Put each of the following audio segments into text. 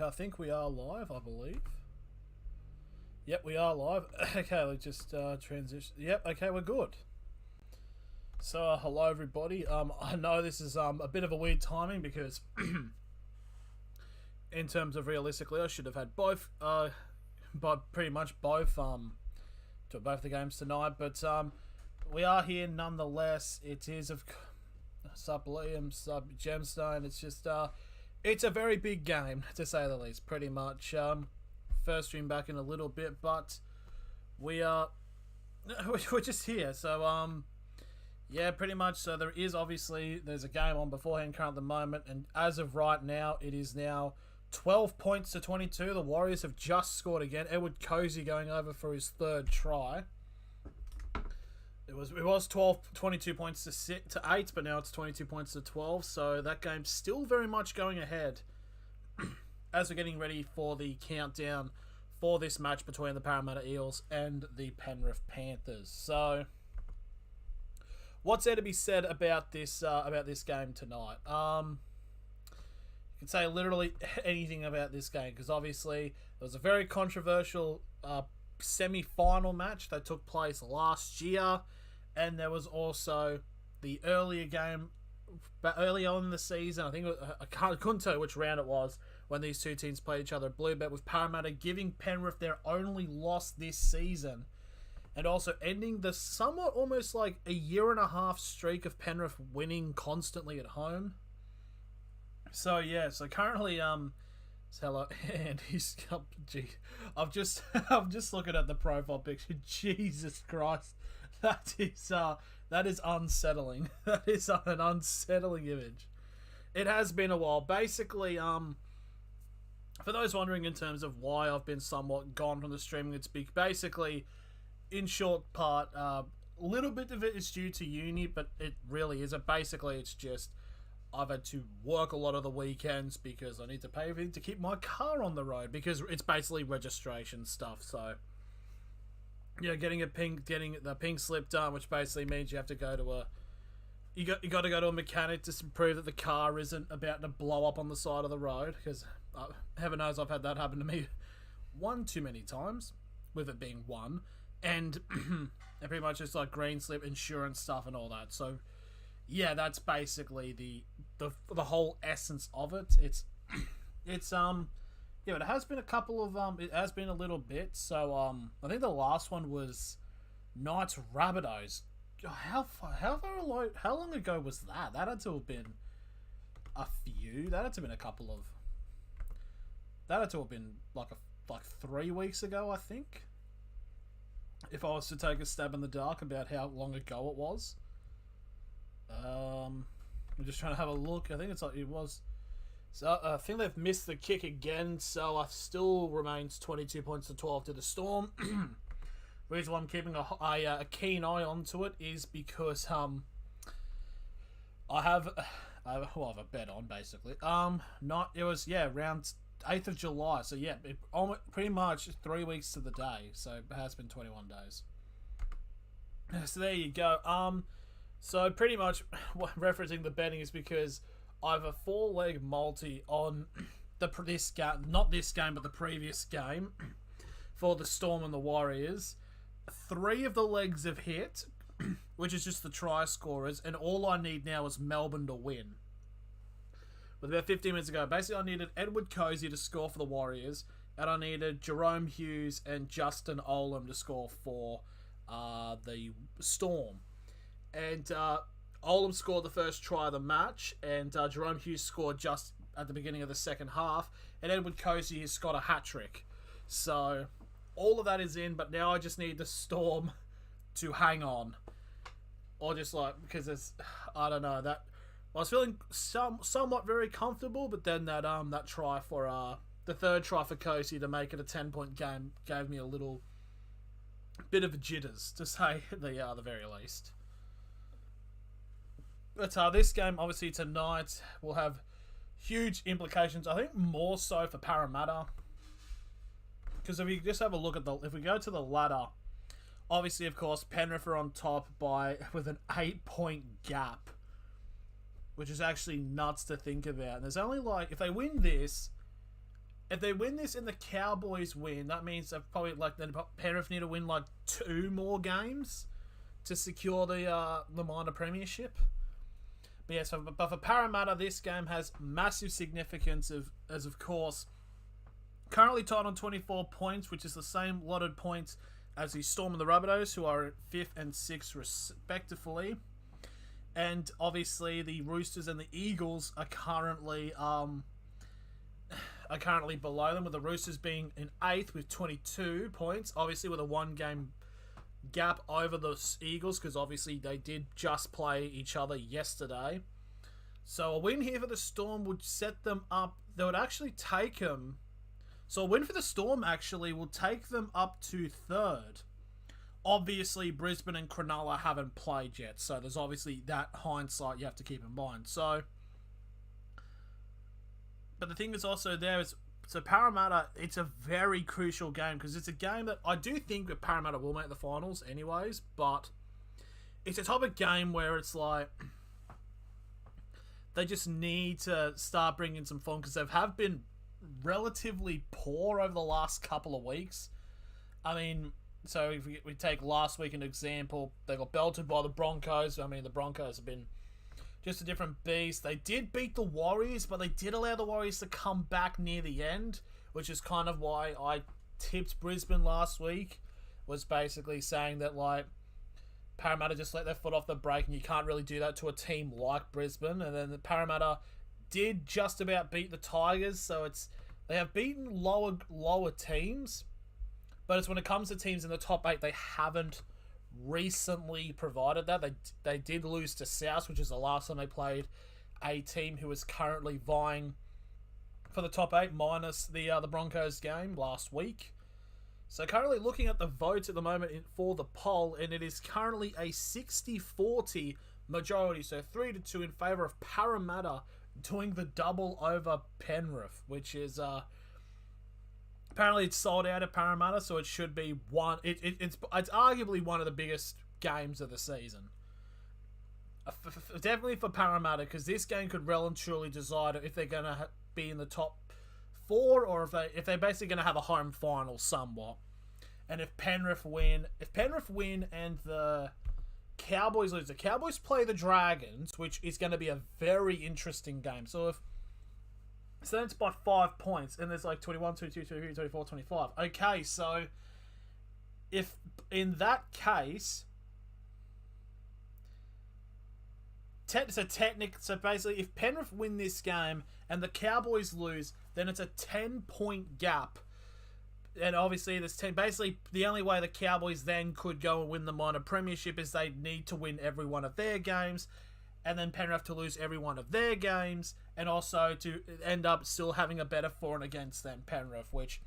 Okay, I think we are live, I believe. Yep, we are live. Okay, let's just transition. Yep, okay, we're good. So, hello everybody. I know this is a bit of a weird timing because, in terms of realistically, I should have had both, but pretty much both, to both the games tonight. But we are here nonetheless. It is of sub Liam, sub Gemstone. It's just it's a very big game to say the least. Pretty much first stream back in a little bit, but we are we're just here. So yeah, pretty much. So there's a game on beforehand current at the moment, and as of right now, it is now 12 points to 22. The Warriors have just scored again. Edward Cozy going over for his third try. It was 22 points to 8, but now it's 22 points to 12. So that game's still very much going ahead as we're getting ready for the countdown for this match between the Parramatta Eels and the Penrith Panthers. So, what's there to be said about this game tonight? You can say literally anything about this game because obviously it was a very controversial semi-final match that took place last year, and there was also the earlier game, but early on in the season, I think I couldn't tell you which round it was when these two teams played each other at Bluebet, with Parramatta giving Penrith their only loss this season, and also ending the somewhat almost like a year and a half streak of Penrith winning constantly at home. So yeah, so currently hello, and he's I'm just looking at the profile picture. Jesus Christ, that is unsettling. That is an unsettling image. It has been a while. Basically, for those wondering in terms of why I've been somewhat gone from the streaming, it's basically, in short part, a little bit of it is due to uni, but it really isn't. Basically, it's just I've had to work a lot of the weekends because I need to pay everything to keep my car on the road because it's basically registration stuff. So, yeah, getting the pink slip done, which basically means you have to go to you got to go to a mechanic to prove that the car isn't about to blow up on the side of the road, because heaven knows I've had that happen to me one too many times, with it being one, and pretty much just like green slip, insurance stuff and all that. So yeah, that's basically the whole essence of it. It's yeah, but it has been a couple of it has been a little bit. So I think the last one was Knights Rabbitohs. How long ago was that? That had to have been a few. That had to have been a couple of. That had to have been like 3 weeks ago, I think. If I was to take a stab in the dark about how long ago it was. I'm just trying to have a look. I think it was. So I think they've missed the kick again. So it still remains 22 points to 12 to the Storm. The reason why I'm keeping a keen eye onto it is because I have a bet on basically. It was around 8th of July. So yeah, pretty much 3 weeks to the day. So it has been 21 days. So there you go. So pretty much referencing the betting is because I have a 4-leg multi on this game, not this game, but the previous game for the Storm and the Warriors. 3 of the legs have hit, which is just the try scorers, and all I need now is Melbourne to win. With about 15 minutes ago, basically I needed Edward Cozy to score for the Warriors, and I needed Jerome Hughes and Justin Olam to score for the Storm. And Olam scored the first try of the match, and Jerome Hughes scored just at the beginning of the second half, and Edward Cozy has got a hat-trick. So all of that is in, but now I just need the Storm to hang on. Or just because it's, I don't know, that I was feeling somewhat very comfortable, but then that try for the third try for Cozy to make it a 10-point game gave me a little bit of jitters, to say the very least. But this game, obviously tonight, will have huge implications. I think more so for Parramatta, because if you just have a look at if we go to the ladder, obviously, of course, Penrith are on top with an 8-point gap, which is actually nuts to think about. And there's only if they win this, if they win this and the Cowboys win, that means they've probably Penrith need to win 2 more games to secure the minor premiership. But yes, but for Parramatta, this game has massive significance as of course currently tied on 24 points, which is the same allotted points as the Storm and the Rabbitohs, who are at 5th and 6th respectively. And obviously the Roosters and the Eagles are currently below them, with the Roosters being in 8th with 22 points, obviously with a 1-game gap over the Eagles, because obviously they did just play each other yesterday. So a win here for the Storm would set them up. They would actually take them. So a win for the Storm actually will take them up to 3rd. Obviously, Brisbane and Cronulla haven't played yet, so there's obviously that hindsight you have to keep in mind. So, but the thing is also there is, so Parramatta, it's a very crucial game, because it's a game that I do think that Parramatta will make the finals anyways, but it's a type of game where it's like they just need to start bringing some form, because they have been relatively poor over the last couple of weeks. I mean, so if we take last week an example, they got belted by the Broncos. I mean, the Broncos have been just a different beast. They did beat the Warriors, but they did allow the Warriors to come back near the end, which is kind of why I tipped Brisbane last week, was basically saying that Parramatta just let their foot off the brake, and you can't really do that to a team like Brisbane. And then the Parramatta did just about beat the Tigers, so they have beaten lower teams, but it's when it comes to teams in the top 8, they haven't recently provided that. They did lose to South, which is the last time they played a team who is currently vying for the top 8, minus the Broncos game last week. So currently looking at the votes at the moment for the poll, and it is currently a 60-40 majority, so 3-2 in favour of Parramatta doing the double over Penrith, which is apparently it's sold out at Parramatta, so it should be it's arguably one of the biggest games of the season. Definitely for Parramatta, because this game could well and truly decide if they're going to be in the top 4, or if they're basically going to have a home final somewhat. And if Penrith win and the Cowboys lose, the Cowboys play the Dragons, which is going to be a very interesting game. So then it's by 5 points, and there's 21, 22, 23, 24, 25. Okay, so if in that case, so basically, if Penrith win this game and the Cowboys lose, then it's a 10-point gap. And obviously, basically the only way the Cowboys then could go and win the minor premiership is they need to win every one of their games, and then Penrith to lose every one of their games, and also to end up still having a better for and against than Penrith, which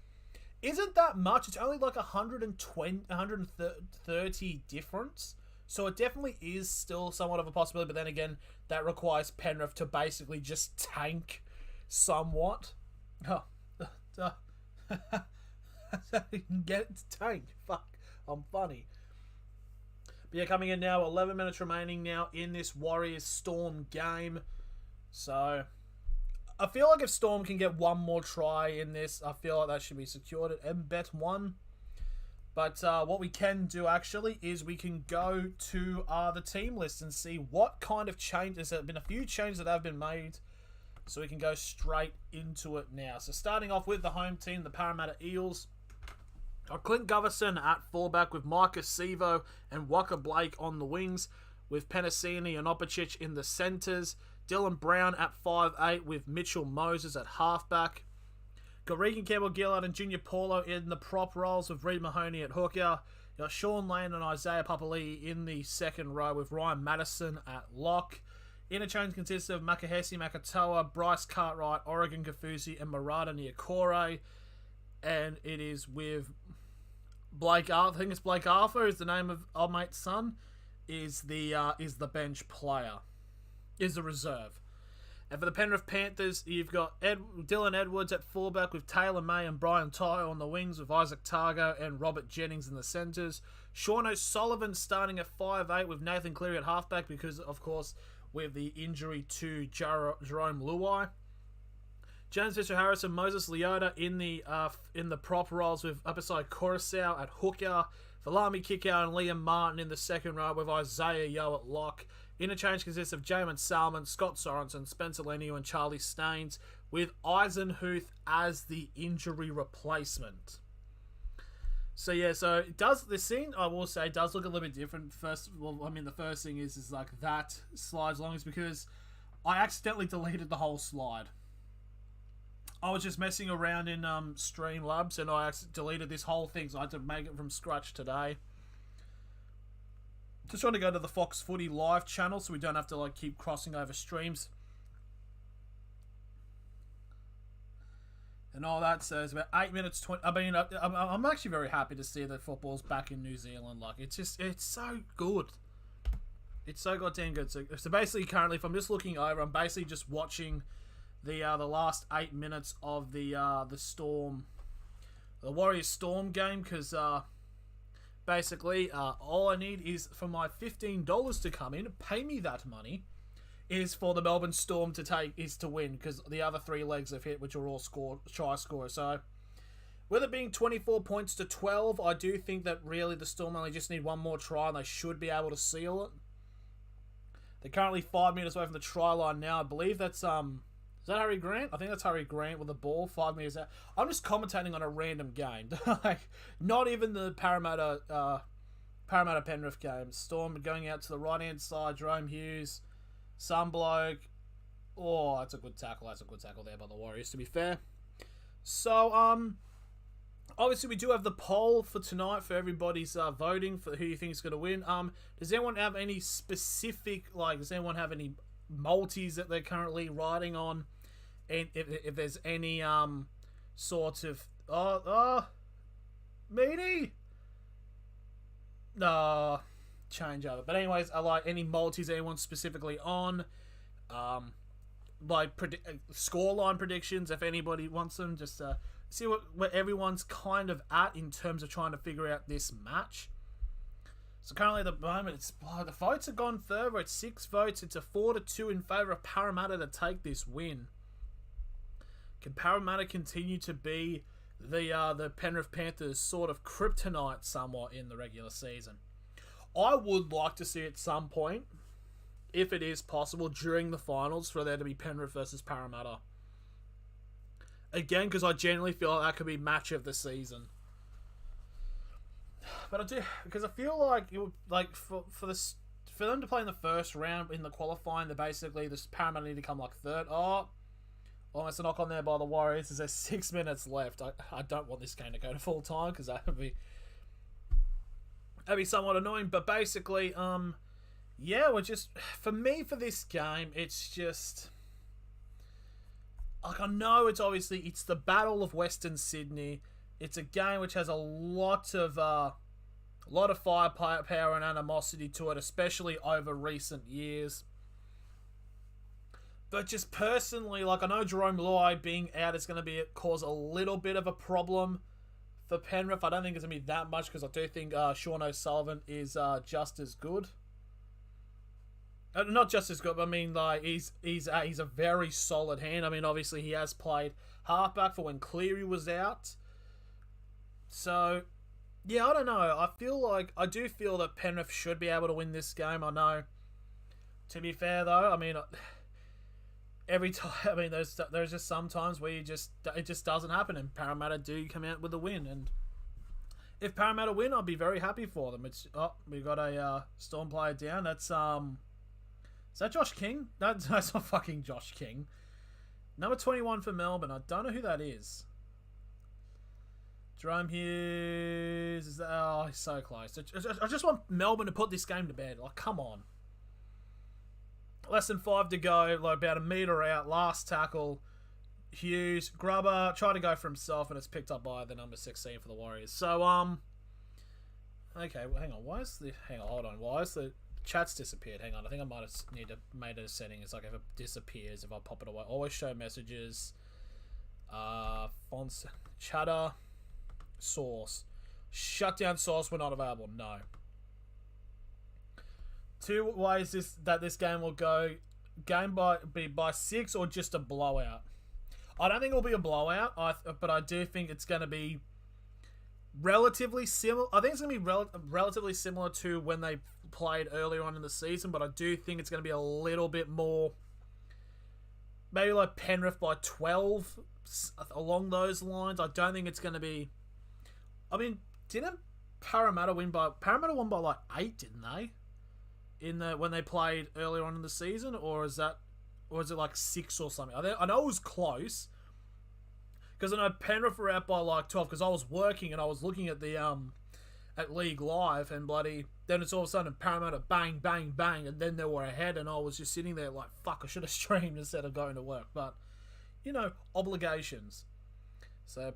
isn't that much. It's only 130 difference. So it definitely is still somewhat of a possibility, but then again, that requires Penrith to basically just tank somewhat. Oh, you can get it to tank. Fuck, I'm funny. But yeah, coming in now, 11 minutes remaining now in this Warriors-Storm game. So I feel like if Storm can get one more try in this, I feel like that should be secured at MBet1. But what we can do actually is we can go to the team list and see what kind of changes. There have been a few changes that have been made, so we can go straight into it now. So starting off with the home team, the Parramatta Eels. Clint Govison at fullback with Micah Sevo and Walker Blake on the wings, with Penasini and Opicic in the centres. Dylan Brown at 5'8" with Mitchell Moses at halfback. Got Regan Campbell-Gillard and Junior Paulo in the prop roles, with Reid Mahoney at hooker. You got Sean Lane and Isaiah Papali'i in the second row, with Ryan Madison at lock. Interchange consists of Makahesi Makatoa, Bryce Cartwright, Oregon Kafusi, and Murata Niokore. And it is with Blake Arthur. I think it's Blake Arthur is the name of old mate's son. Is the bench player. Is the reserve. And for the Penrith Panthers, you've got Dylan Edwards at fullback with Taylor May and Brian Ty on the wings, with Isaac Targo and Robert Jennings in the centres. Sean O'Sullivan starting at 5'8" with Nathan Cleary at halfback, because, of course, with the injury to Jerome Luai. James Fisher-Harris and Moses Leota in the prop roles with up beside Coruscant at hooker, Valami Kickout and Liam Martin in the second row with Isaiah Yeo at lock. Interchange consists of Jamin Salmon, Scott Sorensen, Spencer Leniu and Charlie Staines, with Eisenhuth as the injury replacement. So yeah, so it does, this scene, I will say, does look a little bit different. The first thing is like that slides along is because I accidentally deleted the whole slide. I was just messing around in Streamlabs and I deleted this whole thing, so I had to make it from scratch today. Just trying to go to the Fox Footy live channel so we don't have to like keep crossing over streams and all that. So it's about 8 minutes 20. I mean, I'm actually very happy to see that football's back in New Zealand. Like, it's so good. It's so goddamn good. So basically, currently, if I'm just looking over, I'm basically just watching the last 8 minutes of the Storm, the Warriors Storm game, because basically all I need is for my $15 to come in, pay me that money, is for the Melbourne Storm to win, because the other 3 legs have hit, which are all try scorers. So with it being 24 points to 12, I do think that really the Storm only just need one more try and they should be able to seal it. They're currently 5 minutes away from the try line now. I believe that's is that Harry Grant? I think that's Harry Grant with the ball, 5 meters out. I'm just commentating on a random game. Like, not even the Parramatta Penrith game. Storm going out to the right-hand side. Jerome Hughes, some bloke. Oh, that's a good tackle. That's a good tackle there by the Warriors, to be fair. So, obviously we do have the poll for tonight for everybody's voting for who you think is going to win. Does anyone have any specific, does anyone have any multis that they're currently riding on, and if there's any sort of meaty change over. But anyways, I like any multis anyone specifically on, scoreline predictions if anybody wants them, just see where everyone's kind of at in terms of trying to figure out this match. So currently at the moment, the votes have gone further. It's 6 votes. It's a 4-2 in favour of Parramatta to take this win. Can Parramatta continue to be the Penrith Panthers sort of kryptonite somewhat in the regular season? I would like to see at some point, if it is possible, during the finals for there to be Penrith versus Parramatta. Again, because I genuinely feel like that could be match of the season. But I do, because I feel like it would, for them to play in the first round in the qualifying, they basically the Parramatta need to come like third. Oh, almost a knock on there by the Warriors. There's 6 minutes left. I don't want this game to go to full time because that'd be somewhat annoying. But basically, yeah, we're just, for me for this game, it's just I know it's the Battle of Western Sydney. It's a game which has a lot of firepower and animosity to it, especially over recent years. But just personally, I know Jerome Luai being out is going to cause a little bit of a problem for Penrith. I don't think it's going to be that much because I do think Sean O'Sullivan is just as good. Not just as good, but I mean, he's a very solid hand. I mean, obviously he has played halfback for when Cleary was out. So, yeah, I don't know. I do feel that Penrith should be able to win this game. I know. To be fair, though, I mean, every time, I mean, there's just some times where it just doesn't happen, and Parramatta do come out with a win. And if Parramatta win, I'll be very happy for them. We got a Storm player down. That's is that Josh King? That's not fucking Josh King. Number 21 for Melbourne. I don't know who that is. Jerome Hughes. He's so close. I just want Melbourne to put this game to bed. Come on. Less than 5 to go. About a metre out. Last tackle. Hughes. Grubber. Tried to go for himself, and it's picked up by the number 16 for the Warriors. So, okay, well, hang on. Hold on. Why is the chat's disappeared? Hang on. I think I might have made it a setting. It's if it disappears, if I pop it away. Always show messages. Fonts. Chatter. Source. Shutdown source were not available. No. 2 ways that this game will go. Game by 6 or just a blowout. I don't think it'll be a blowout, but I do think it's going to be relatively similar. I think it's going to be relatively similar to when they played earlier on in the season, but I do think it's going to be a little bit more, maybe like Penrith by 12, along those lines. I don't think it's going to be... I mean, didn't Parramatta won by like 8, didn't they? When they played earlier on in the season, or is it like 6 or something? I know it was close, because I know Penrith were out by like 12, because I was working and I was looking at the at League Live, and then it's all of a sudden Parramatta bang, bang, bang, and then they were ahead, and I was just sitting there like, fuck, I should have streamed instead of going to work. But, obligations. So,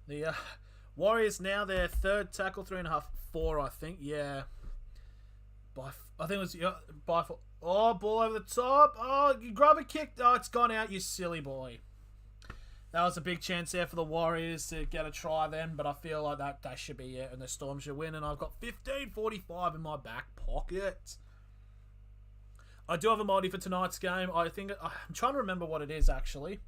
the Warriors now their third tackle, 3.5, 4, I think. Yeah. I think it was by 4. Oh, ball over the top. Oh, you grab a kick. Oh, it's gone out, you silly boy. That was a big chance there for the Warriors to get a try then, but I feel like that should be it, and the Storm should win, and I've got 15.45 in my back pocket. I do have a multi for tonight's game. I'm trying to remember what it is, actually.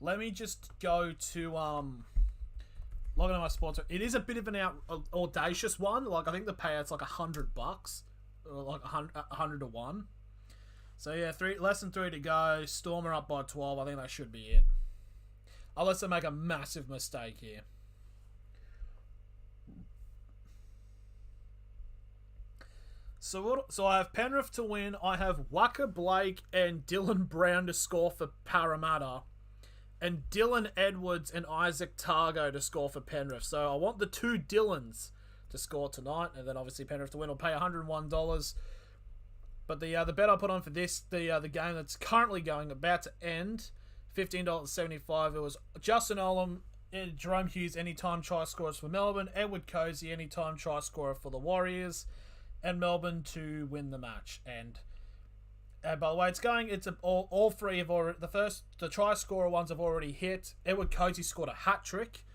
Let me just go to log into my sports. It is a bit of an audacious one. Like, I think the payout's like $100, or like 100 to 1. So yeah, less than 3 to go. Storm are up by 12. I think that should be it. Unless they make a massive mistake here. So I have Penrith to win. I have Waka Blake and Dylan Brown to score for Parramatta. And Dylan Edwards and Isaac Targo to score for Penrith. So I want the 2 Dylans to score tonight. And then obviously Penrith to win. I'll pay $101. But the bet I put on for the game that's currently about to end, $15.75. It was Justin Olam, Jerome Hughes, anytime try scorers for Melbourne, Edward Cozy, anytime try scorer for the Warriors, and Melbourne to win the match. And by the way, all 3 have already, the try scorer ones have already hit. Edward Cozy scored a hat trick.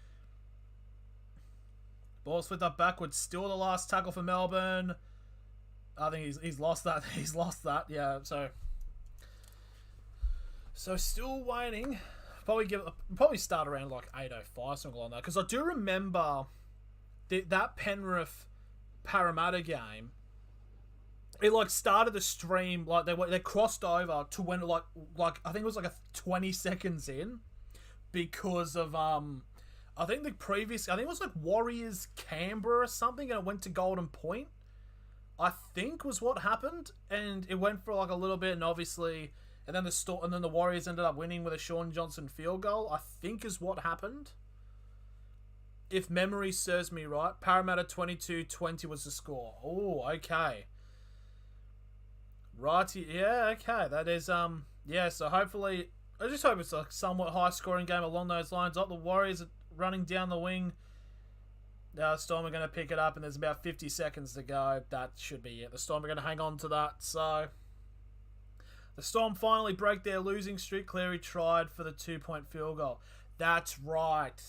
Ball flipped up backwards, still the last tackle for Melbourne. I think he's lost that. He's lost that. Yeah. So still waiting. Probably start around like 8:05, something like that. Because I do remember that Penrith Parramatta game. It like started the stream, like they crossed over to when like I think it was like 20 seconds in, because of I think it was like Warriors Canberra or something, and it went to Golden Point, I think was what happened, and it went for like a little bit, and obviously. And then the Warriors ended up winning with a Sean Johnson field goal, I think is what happened. If memory serves me right. Parramatta 22-20 was the score. Oh, okay. Right, yeah, okay. That is, yeah, so hopefully, I just hope it's a somewhat high-scoring game along those lines. The Warriors are running down the wing. Storm are going to pick it up, and there's about 50 seconds to go. That should be it. The Storm are going to hang on to that, so... The Storm finally break their losing streak. Cleary tried for the 2-point field goal. That's right.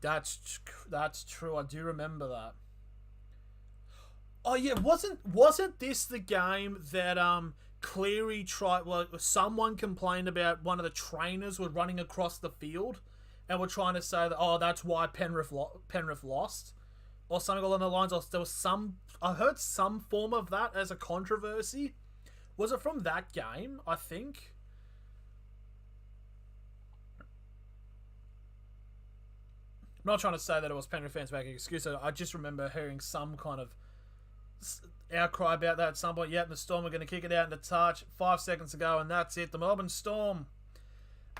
That's true. I do remember that. Oh yeah, wasn't this the game that Cleary tried? Well, someone complained about one of the trainers were running across the field, and were trying to say that that's why Penrith lost, or something along the lines. There was I heard some form of that as a controversy. Was it from that game, I think? I'm not trying to say that it was Penrith fans making an excuse. I just remember hearing some kind of outcry about that at some point. Yeah, the Storm are going to kick it out into touch. 5 seconds to go, and that's it. The Melbourne Storm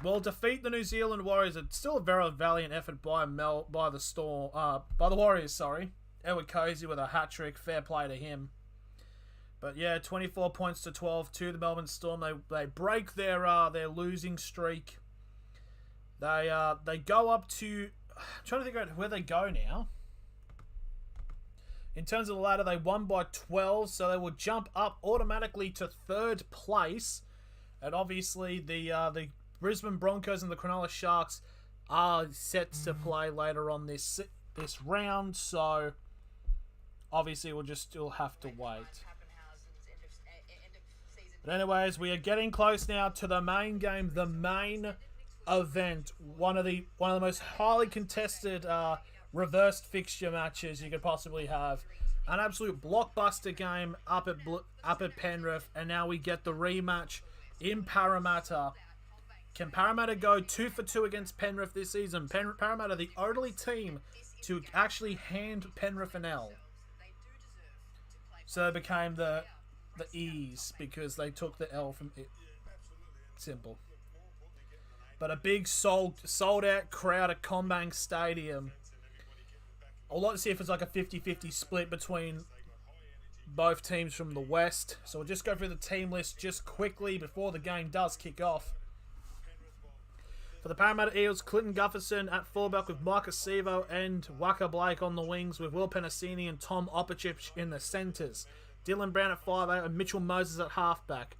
will defeat the New Zealand Warriors. It's still a very valiant effort by the Warriors, sorry. Edward Cozy with a hat-trick. Fair play to him. But yeah, 24 points to 12 to the Melbourne Storm. They break their losing streak. They go up to... I'm trying to think about where they go now. In terms of the ladder, they won by 12, so they will jump up automatically to 3rd place. And obviously, the Brisbane Broncos and the Cronulla Sharks are set to play later on this round. So obviously, we'll just still have to wait. But anyways, we are getting close now to the main game, the main event. One of the most highly contested reversed fixture matches you could possibly have. An absolute blockbuster game up at Penrith, and now we get the rematch in Parramatta. Can Parramatta go 2 for 2 against Penrith this season? Parramatta, the only team to actually hand Penrith an L. So it became the E's because they took the L from it. Simple. But a big sold out crowd at CommBank Stadium. I'd like to see if it's like a 50-50 split between both teams from the West. So we'll just go through the team list just quickly before the game does kick off. For the Parramatta Eels, Clinton Gufferson at fullback with Micah Sevo and Waka Blake on the wings with Will Penasini and Tom Opachich in the centres. Dylan Brown at 5'8" and Mitchell Moses at halfback.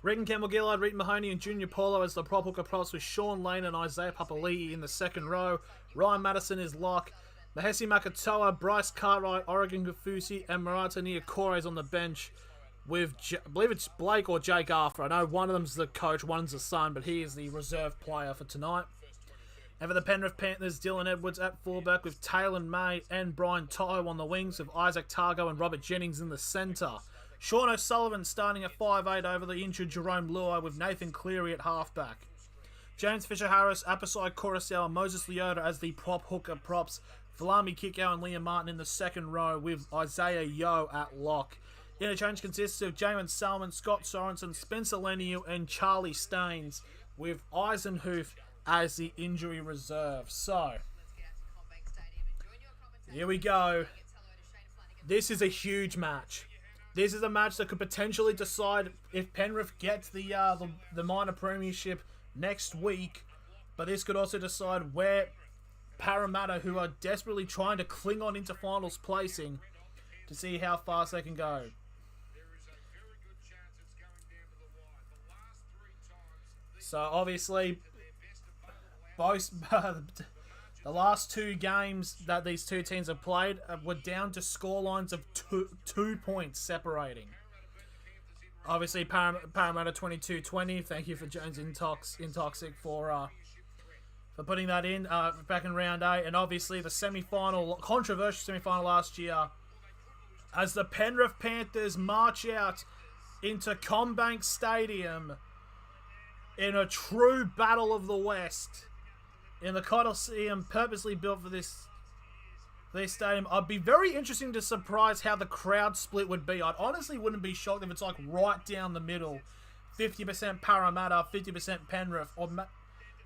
Regan Campbell-Gillard, Reed Mahoney and Junior Paulo as the prop hooker props with Sean Lane and Isaiah Papali'i in the second row. Ryan Madison is lock. Mahesi Makatoa, Bryce Cartwright, Oregon Gafusi and Marata Niokore on the bench with, I believe it's Blake or Jake Arthur. I know one of them's the coach, one's the son, but he is the reserve player for tonight. And for the Penrith Panthers, Dylan Edwards at fullback with Taylor May and Brian To'o on the wings with Isaac Targo and Robert Jennings in the centre. Sean O'Sullivan starting at 5'8" over the injured Jerome Luai with Nathan Cleary at halfback. James Fisher-Harris, Apasai Coruscant and Moses Leota as the prop hooker props. Valami Kikau and Liam Martin in the second row with Isaiah Yeo at lock. Interchange consists of Jamin Salmon, Scott Sorensen, Spencer Leniu and Charlie Staines with Eisenhuth as the injury reserve. So, here we go. This is a huge match. This is a match that could potentially decide if Penrith gets the minor premiership next week. But this could also decide where Parramatta, who are desperately trying to cling on into finals placing, to see how fast they can go. So obviously, both the last two games that these two teams have played were down to scorelines of two points separating. Obviously, Parramatta 22-20. Thank you for Jones Intoxic for putting that in back in round 8. And obviously the semi-final, controversial semi-final last year, as the Penrith Panthers march out into CommBank Stadium in a true battle of the West, in the Coliseum purposely built for this stadium. I'd be very interesting to surprise how the crowd split would be. I honestly wouldn't be shocked if it's like right down the middle. 50% Parramatta, 50% Penrith, or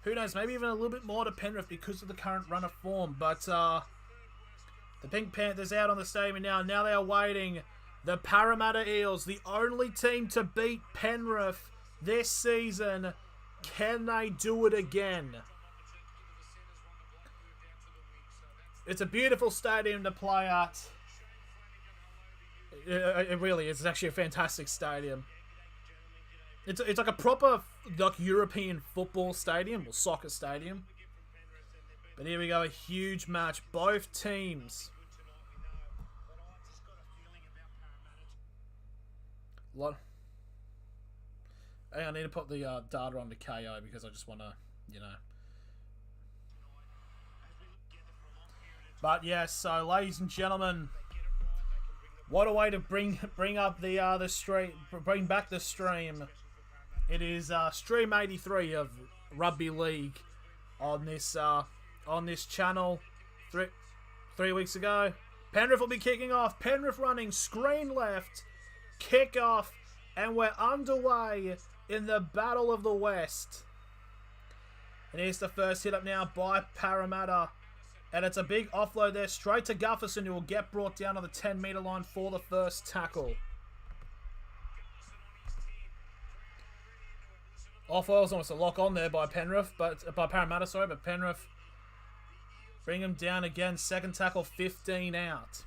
who knows, maybe even a little bit more to Penrith because of the current run of form. But the Pink Panthers out on the stadium now. Now they are waiting. The Parramatta Eels, the only team to beat Penrith this season. Can they do it again? It's a beautiful stadium to play at. It really is. It's actually a fantastic stadium. It's like a proper European football stadium or soccer stadium. But here we go, a huge match. Both teams. Hey, I need to put the data onto KO because I just want to, But yes, so ladies and gentlemen, what a way to bring up the stream, bring back the stream. It is stream 83 of Rugby League on this channel. Three weeks ago, Penrith will be kicking off. Penrith running screen left, kick off, and we're underway in the Battle of the West. And here's the first hit up now by Parramatta. And it's a big offload there straight to Gufferson, who will get brought down on the 10-metre line for the first tackle. Offload was almost a lock on there by Penrith, but Penrith bring him down again. Second tackle, 15 out.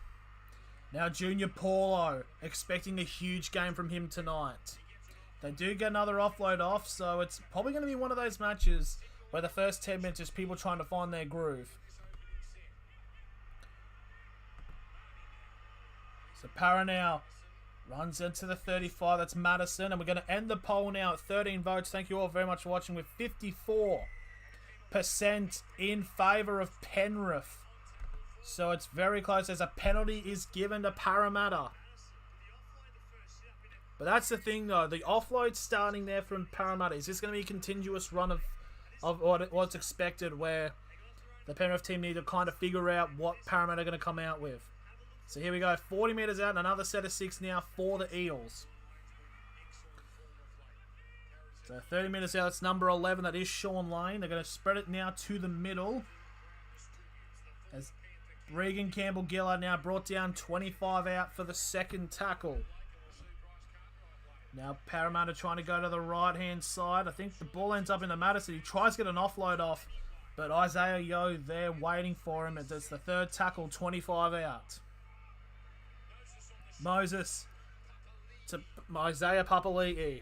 Now Junior Paulo, expecting a huge game from him tonight. They do get another offload off, so it's probably going to be one of those matches where the first 10 minutes is people trying to find their groove. So Para now Runs into the 35. That's Madison. And we're going to end the poll now at 13 votes. Thank you all very much for watching, with 54% in favour of Penrith. So it's very close as a penalty is given to Parramatta. But that's the thing, though. The offload starting there from Parramatta. Is this going to be a continuous run of what's expected, where the Penrith team need to kind of figure out what Parramatta are going to come out with? So here we go. 40 metres out and another set of 6 now for the Eels. So 30 metres out. It's number 11. That is Sean Lane. They're going to spread it now to the middle. As Regan Campbell-Gillard now brought down 25 out for the second tackle. Now Parramatta trying to go to the right-hand side. I think the ball ends up in the Madison. He tries to get an offload off, but Isaiah Yeo there waiting for him. It's the third tackle, 25 out. Moses to Isaiah Papali'i.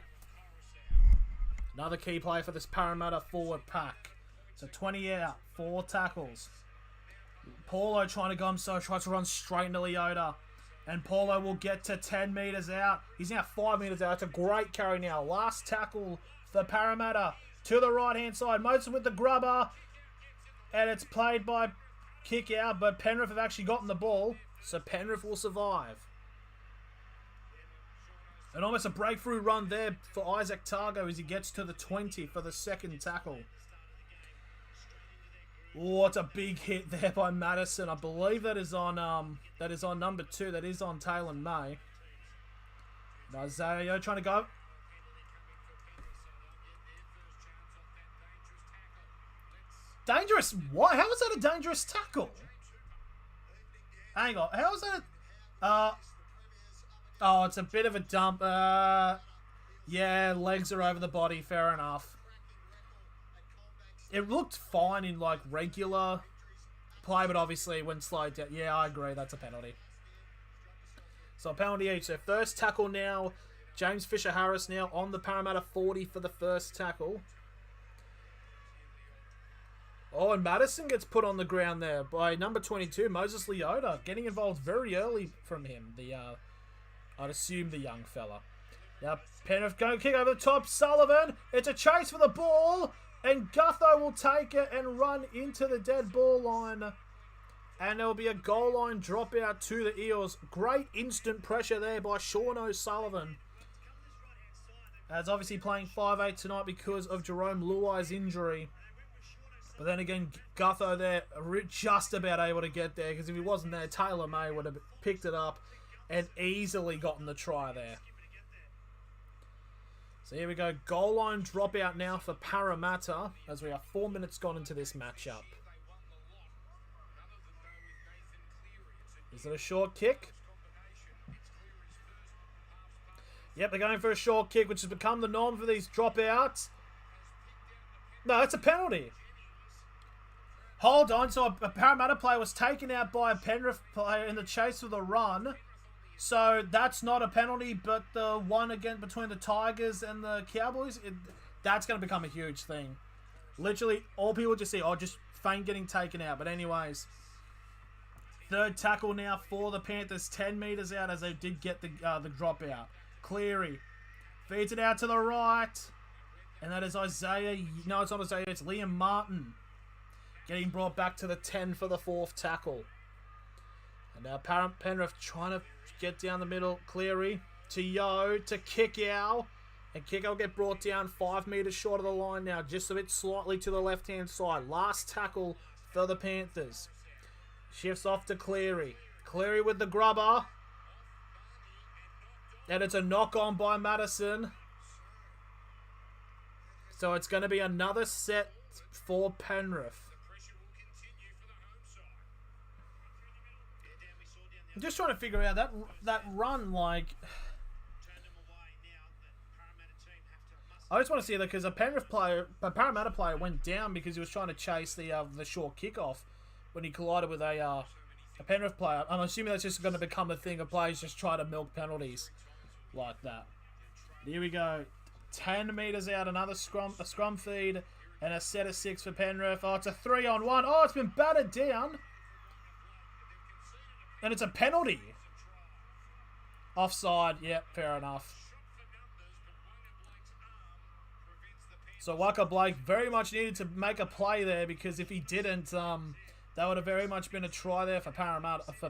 Another key play for this Parramatta forward pack. So 20 out, 4 tackles. Paulo trying to go himself, tries to run straight into Leota. And Paulo will get to 10 metres out. He's now 5 metres out. It's a great carry now. Last tackle for Parramatta. To the right-hand side. Moses with the grubber. And it's played by kick out. But Penrith have actually gotten the ball. So Penrith will survive. And almost a breakthrough run there for Isaac Targo as he gets to the 20 for the second tackle. Oh, it's a big hit there by Madison. I believe that is on number 2. That is on Taylor May. And Isaiah trying to go. Dangerous. Why? How is that a dangerous tackle? Hang on. How is that? Oh, it's a bit of a dump. Yeah, legs are over the body. Fair enough. It looked fine in, like, regular play, but obviously when slowed down. Yeah, I agree. That's a penalty. So a penalty each. So first tackle now. James Fisher-Harris now on the Parramatta 40 for the first tackle. Oh, and Madison gets put on the ground there by number 22, Moses Leota. Getting involved very early from him. I'd assume the young fella. Now, Penrith going to kick over the top. Sullivan. It's a chase for the ball. And Gutho will take it and run into the dead ball line. And there will be a goal line dropout to the Eels. Great instant pressure there by Sean O'Sullivan. As obviously playing 5'8" tonight because of Jerome Luai's injury. But then again, Gutho there just about able to get there. Because if he wasn't there, Taylor May would have picked it up and easily gotten the try there. So here we go. Goal line dropout now for Parramatta as we are 4 minutes gone into this matchup. Is it a short kick? Yep, they're going for a short kick, which has become the norm for these dropouts. No, it's a penalty. Hold on. So a Parramatta player was taken out by a Penrith player in the chase for the run. So that's not a penalty, but the one again between the Tigers and the Cowboys, that's going to become a huge thing. Literally, all people just see, just feign getting taken out. But anyways, third tackle now for the Panthers, 10 metres out as they did get the dropout. Cleary feeds it out to the right, and that is Isaiah. No, it's not Isaiah. It's Liam Martin getting brought back to the 10 for the fourth tackle. And now Penrith trying to get down the middle. Cleary to Yeo to Kikau. And Kikau will get brought down 5 metres short of the line now. Just a bit slightly to the left-hand side. Last tackle for the Panthers. Shifts off to Cleary. Cleary with the grubber. And it's a knock-on by Madison. So it's going to be another set for Penrith. I'm just trying to figure out that run, like... I just want to see that because a Parramatta player went down because he was trying to chase the short kickoff when he collided with a Penrith player. I'm assuming that's just going to become a thing of players just try to milk penalties like that. Here we go. 10 metres out, another a scrum feed, and a set of 6 for Penrith. Oh, it's a 3-on-1. Oh, it's been battered down. And it's a penalty. Offside. Yep, fair enough. So Waka Blake very much needed to make a play there, because if he didn't, that would have very much been a try there for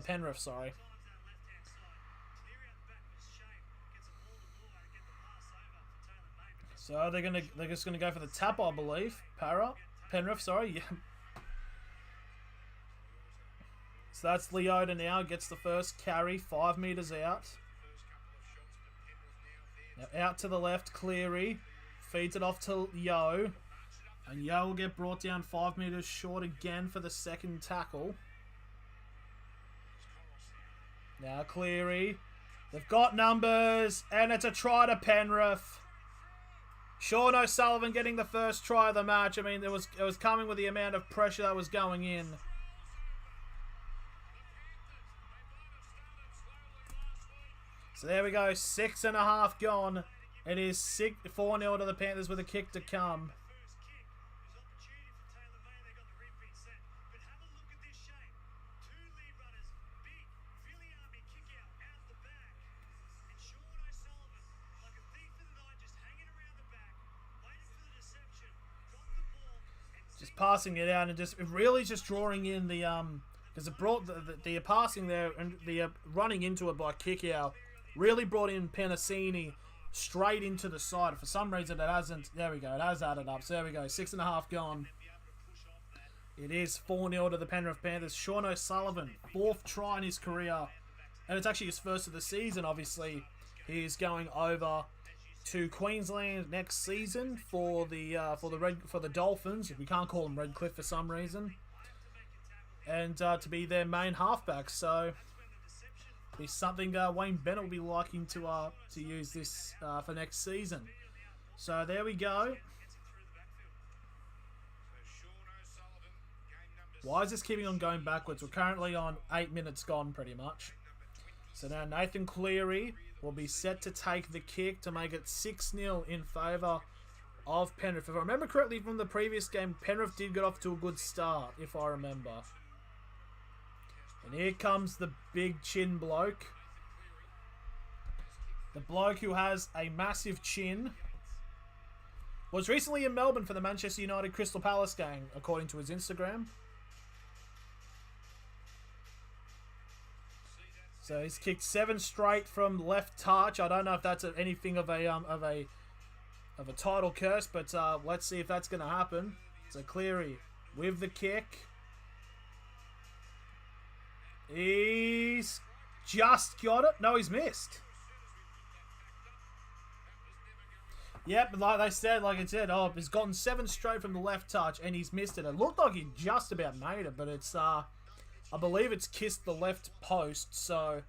Penrith, sorry. So they're just gonna go for the tap, I believe. Penrith, sorry. Yeah. So that's Leota now, gets the first carry, 5 metres out. Now out to the left, Cleary. Feeds it off to Yo. And Yo will get brought down 5 metres short again for the second tackle. Now Cleary. They've got numbers. And it's a try to Penrith. Sean O'Sullivan getting the first try of the match. I mean, it was coming with the amount of pressure that was going in. So there we go. 6.5 gone. It is 4-0 to the Panthers with a kick to come. Just passing it out and just really just drawing in the because it brought the passing there and the running into it by Kickout really brought in Penasini straight into the side. For some reason it hasn't. There we go. It has added up. So there we go. 6.5 gone. It is 4-0 to the Penrith Panthers. Sean O'Sullivan, 4th try in his career, and it's actually his first of the season. Obviously, he is going over to Queensland next season for the Dolphins. We can't call them Redcliffe for some reason, and to be their main halfback. So be something Wayne Bennett will be liking to use this for next season. So there we go. Why is this keeping on going backwards? We're currently on 8 minutes gone, pretty much. So now Nathan Cleary will be set to take the kick to make it 6-0 in favour of Penrith. If I remember correctly from the previous game, Penrith did get off to a good start, if I remember. And here comes the big chin bloke. The bloke who has a massive chin. Was recently in Melbourne for the Manchester United Crystal Palace game, according to his Instagram. So he's kicked 7 straight from left touch. I don't know if that's anything of a title curse, but let's see if that's going to happen. So Cleary with the kick. He's just got it. No, he's missed. Yep, like I said, he's gotten 7 straight from the left touch, and he's missed it. It looked like he just about made it, but it's I believe it's kissed the left post, so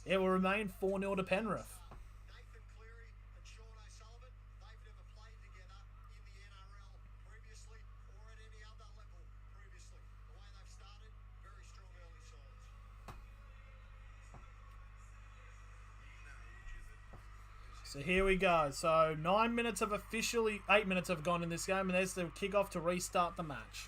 it will remain 4-0 to Penrith. Nathan Cleary and Sean O'Sullivan, they've never played together in the NRL previously or at any other level previously. The way they've started, very strong early signs. So here we go. So 8 minutes have gone in this game, and there's the kickoff to restart the match.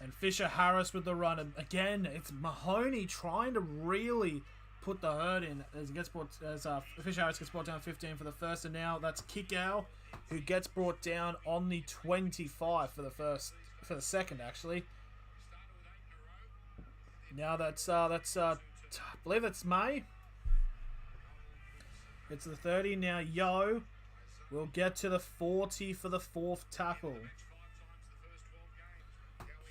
And Fisher Harris with the run. And again, it's Mahoney trying to really put the hurt in as Fisher Harris gets brought down 15 for the first, and now that's Kickow who gets brought down on the 25 for the second actually. Now that's I believe that's May. It's the 30 now. Yo will get to the 40 for the 4th tackle.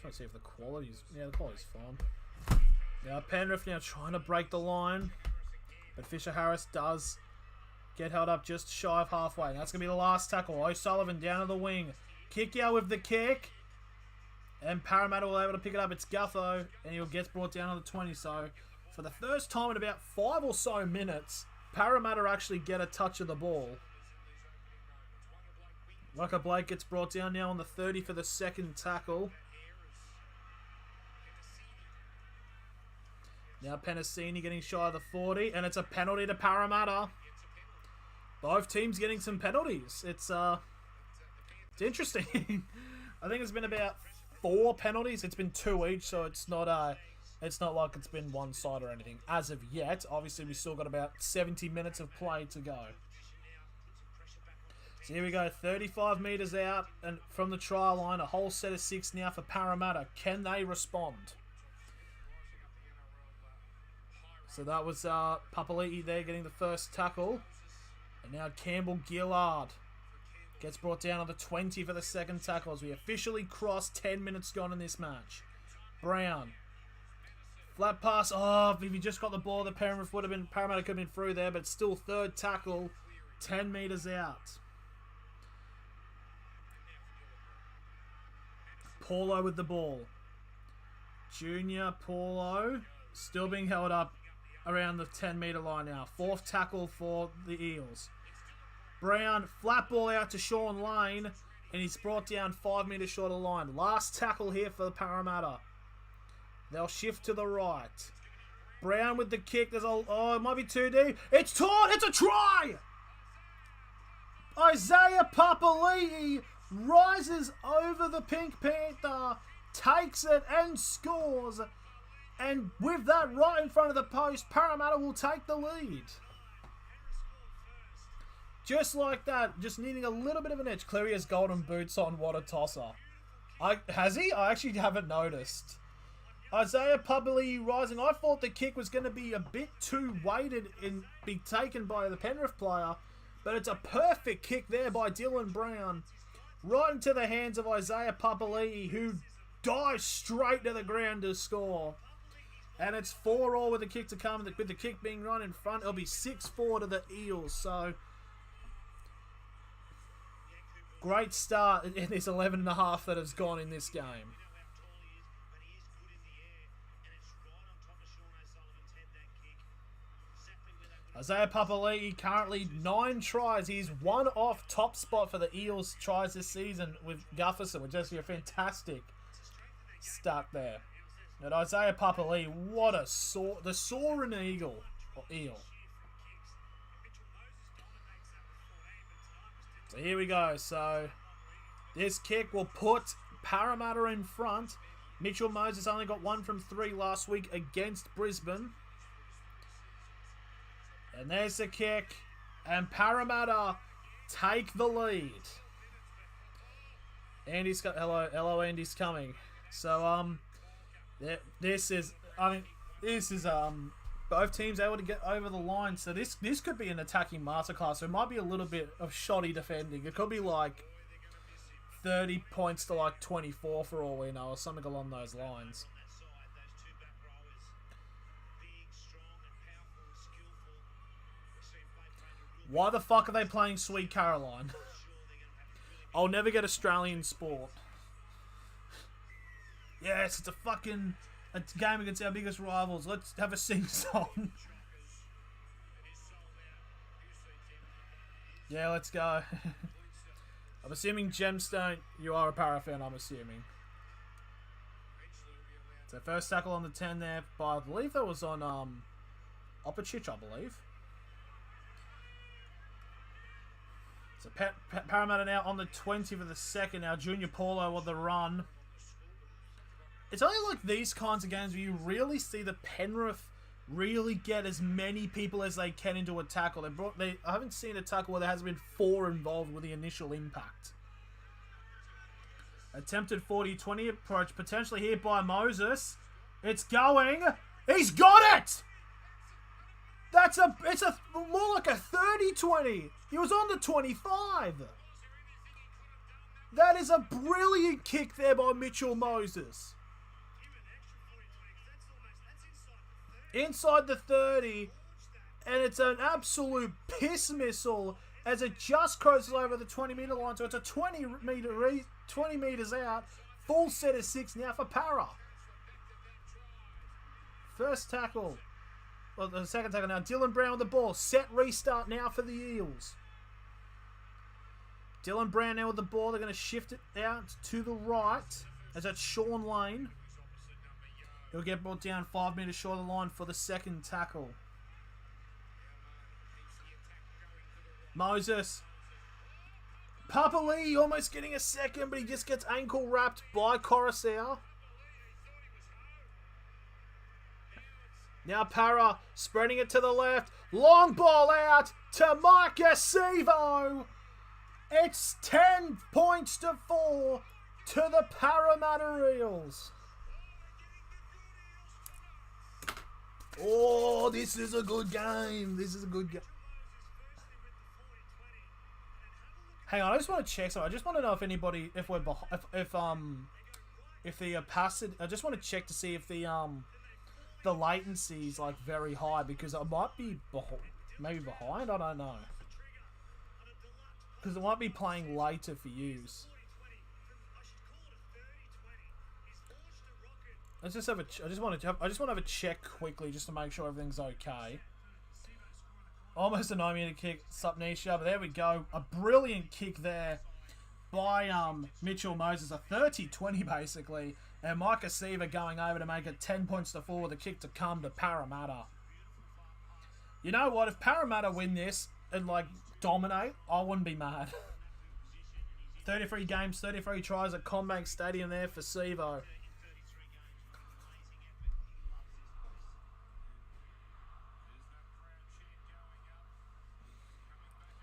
Trying to see if the quality's... Yeah, the quality's fine. Now Penrith now trying to break the line. But Fisher Harris does get held up just shy of halfway. That's going to be the last tackle. O'Sullivan down to the wing. Kickout with the kick. And Parramatta will be able to pick it up. It's Gutho. And he gets brought down to the 20. So for the first time in about 5 or so minutes, Parramatta actually get a touch of the ball. Waka Blake gets brought down now on the 30 for the second tackle. Now Penasini getting shy of the 40, and it's a penalty to Parramatta. Both teams getting some penalties. It's interesting. I think it's been about 4 penalties. It's been 2 each, so it's not It's not like it's been one side or anything as of yet. Obviously, we still got about 70 minutes of play to go. So here we go, 35 metres out and from the try line, a whole set of 6 now for Parramatta. Can they respond? So that was Papali'i there getting the first tackle. And now Campbell Gillard gets brought down on the 20 for the second tackle as we officially cross 10 minutes gone in this match. Brown. Flat pass. Oh, if he just got the ball, the Parramatta could have been through there, but still third tackle, 10 metres out. Paulo with the ball. Junior Paulo still being held up around the 10-metre line now. Fourth tackle for the Eels. Brown, flat ball out to Sean Lane, and he's brought down 5 metres short of the line. Last tackle here for the Parramatta. They'll shift to the right. Brown with the kick. Oh, it might be too deep. It's taught. It's a try. Isaiah Papali'i rises over the Pink Panther, takes it and scores. And with that right in front of the post, Parramatta will take the lead. Just like that, just needing a little bit of an edge. Cleary has golden boots on. What a tosser. Has he? I actually haven't noticed. Isaiah Papali'i rising. I thought the kick was going to be a bit too weighted and be taken by the Penrith player. But it's a perfect kick there by Dylan Brown. Right into the hands of Isaiah Papali'i, who dives straight to the ground to score. And it's 4-4 with the kick to come. With the kick being run in front, it'll be 6-4 to the Eels. So, great start in this 11.5 that has gone in this game. Isaiah Papali'i currently 9 tries. He's one off top spot for the Eels tries this season with Gufferson, which is a fantastic start there. And Isaiah Papali'i, what a the soaring eel. So here we go. So this kick will put Parramatta in front. Mitchell Moses only got 1 from 3 last week against Brisbane. And there's the kick. And Parramatta take the lead. Andy's got hello Andy's coming. So this is both teams able to get over the line. So this could be an attacking masterclass. It might be a little bit of shoddy defending. It could be like 30 points to like 24 for all we know, or something along those lines. Why the fuck are they playing Sweet Caroline? I'll never get Australian sport. Yes, it's a game against our biggest rivals. Let's have a sing-song. Yeah, let's go. I'm assuming Gemstone, you are a Para fan, I'm assuming. So first tackle on the 10 there, but I believe that was on Opachich, I believe. So Parramatta now on the 20 for the second. Now Junior Paulo on the run. It's only like these kinds of games where you really see the Penrith really get as many people as they can into a tackle. I haven't seen a tackle where there hasn't been 4 involved with the initial impact. Attempted 40-20 approach, potentially here by Moses. It's going. He's got it! It's more like a 30-20. He was on the 25. That is a brilliant kick there by Mitchell Moses. Inside the 30, and it's an absolute piss missile as it just crosses over the 20-metre line. So it's a 20 metres out. Full set of 6 now for Para. First tackle. Well, the second tackle now. Dylan Brown with the ball. Set restart now for the Eels. Dylan Brown now with the ball. They're going to shift it out to the right. As that's Sean Lane. He'll get brought down 5 metres short of the line for the second tackle. Moses. Papali'i almost getting a second, but he just gets ankle wrapped by Coruscant. Now Para spreading it to the left. Long ball out to Micah Sevo. It's 10 points to 4 to the Parramatta Eels. Oh, this is a good game. This is a good game. Hang on, I just want to check something. I just want to know if anybody, if we're if the passage. I just want to check to see if the latency is like very high, because I might be maybe behind. I don't know, because it might be playing later for yous. Let's just have a. I just want to have a check quickly just to make sure everything's okay. Almost a 9-meter kick, Supnisha, but there we go. A brilliant kick there by Mitchell Moses, a 30-20 basically, and Micah Seaver going over to make it 10 points to 4 with a kick to come to Parramatta. You know what? If Parramatta win this and like dominate, I wouldn't be mad. 33 games, 33 tries at Combank Stadium there for Sevo.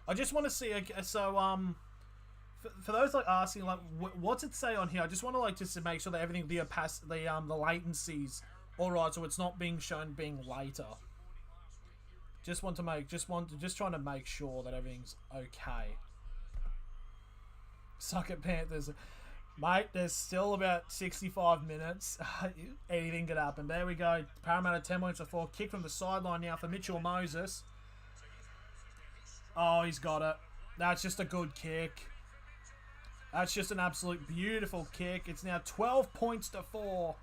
I just want to see. So for those like asking like what's it say on here? I just want to like just to make sure that everything the latencies all right, so it's not being shown being later. Just trying to make sure that everything's okay. Suck it, Panthers, mate. There's still about 65 minutes. Anything could happen. There we go. Parramatta 10 points to 4. Kick from the sideline now for Mitchell Moses. Oh, he's got it. That's just a good kick. That's just an absolute beautiful kick. It's now 12 points to 4.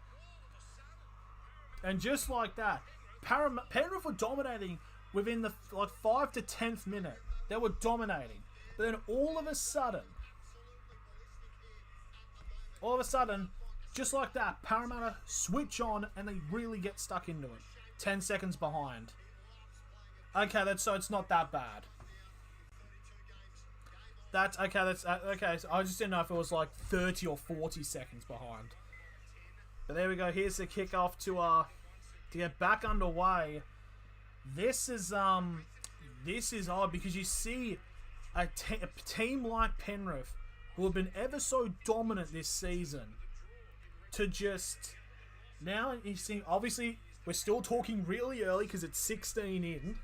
And just like that, Penrith were dominating within the 5 to 10th minute. They were dominating. But then all of a sudden, just like that, Parramatta switch on and they really get stuck into it. 10 seconds behind. Okay, so it's not that bad. That's okay. That's okay. So I just didn't know if it was like 30 or 40 seconds behind. But there we go. Here's the kickoff to get back underway. This is odd because you see a team like Penrith, who have been ever so dominant this season, to just now you see. Obviously, we're still talking really early because it's 16 in,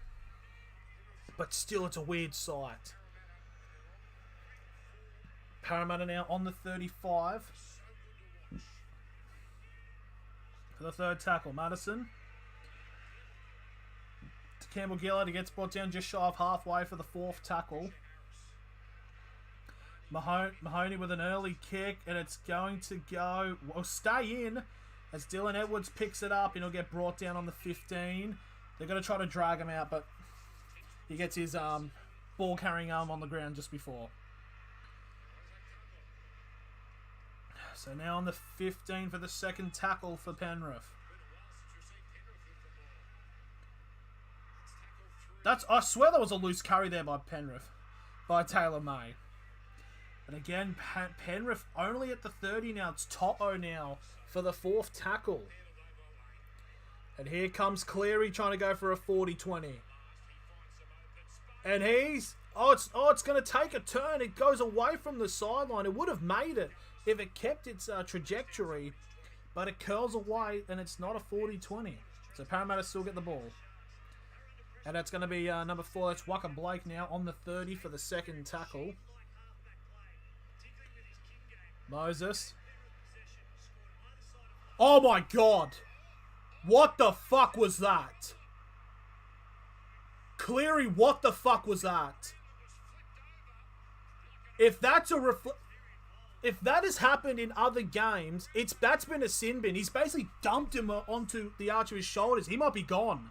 but still, it's a weird sight. Parramatta now on the 35. For the third tackle, Madison. To Campbell Gillard, he gets brought down just shy of halfway for the fourth tackle. Mahoney with an early kick, and it's going to go, well, stay in as Dylan Edwards picks it up, and he'll get brought down on the 15. They're going to try to drag him out, but he gets his ball carrying arm on the ground just before. So now on the 15 for the second tackle for Penrith. I swear that was a loose carry there by Penrith, by Taylor May. And again, Penrith only at the 30 now. It's To'o now for the fourth tackle. And here comes Cleary trying to go for a 40-20. And it's going to take a turn. It goes away from the sideline. It would have made it if it kept its trajectory, but it curls away, and it's not a 40-20. So Parramatta still get the ball. And that's going to be number 4. That's Waka Blake now on the 30 for the second tackle. Moses. Oh my God. What the fuck was that? Cleary, what the fuck was that? If that's if that has happened in other games, that's been a sin bin. He's basically dumped him onto the arch of his shoulders. He might be gone.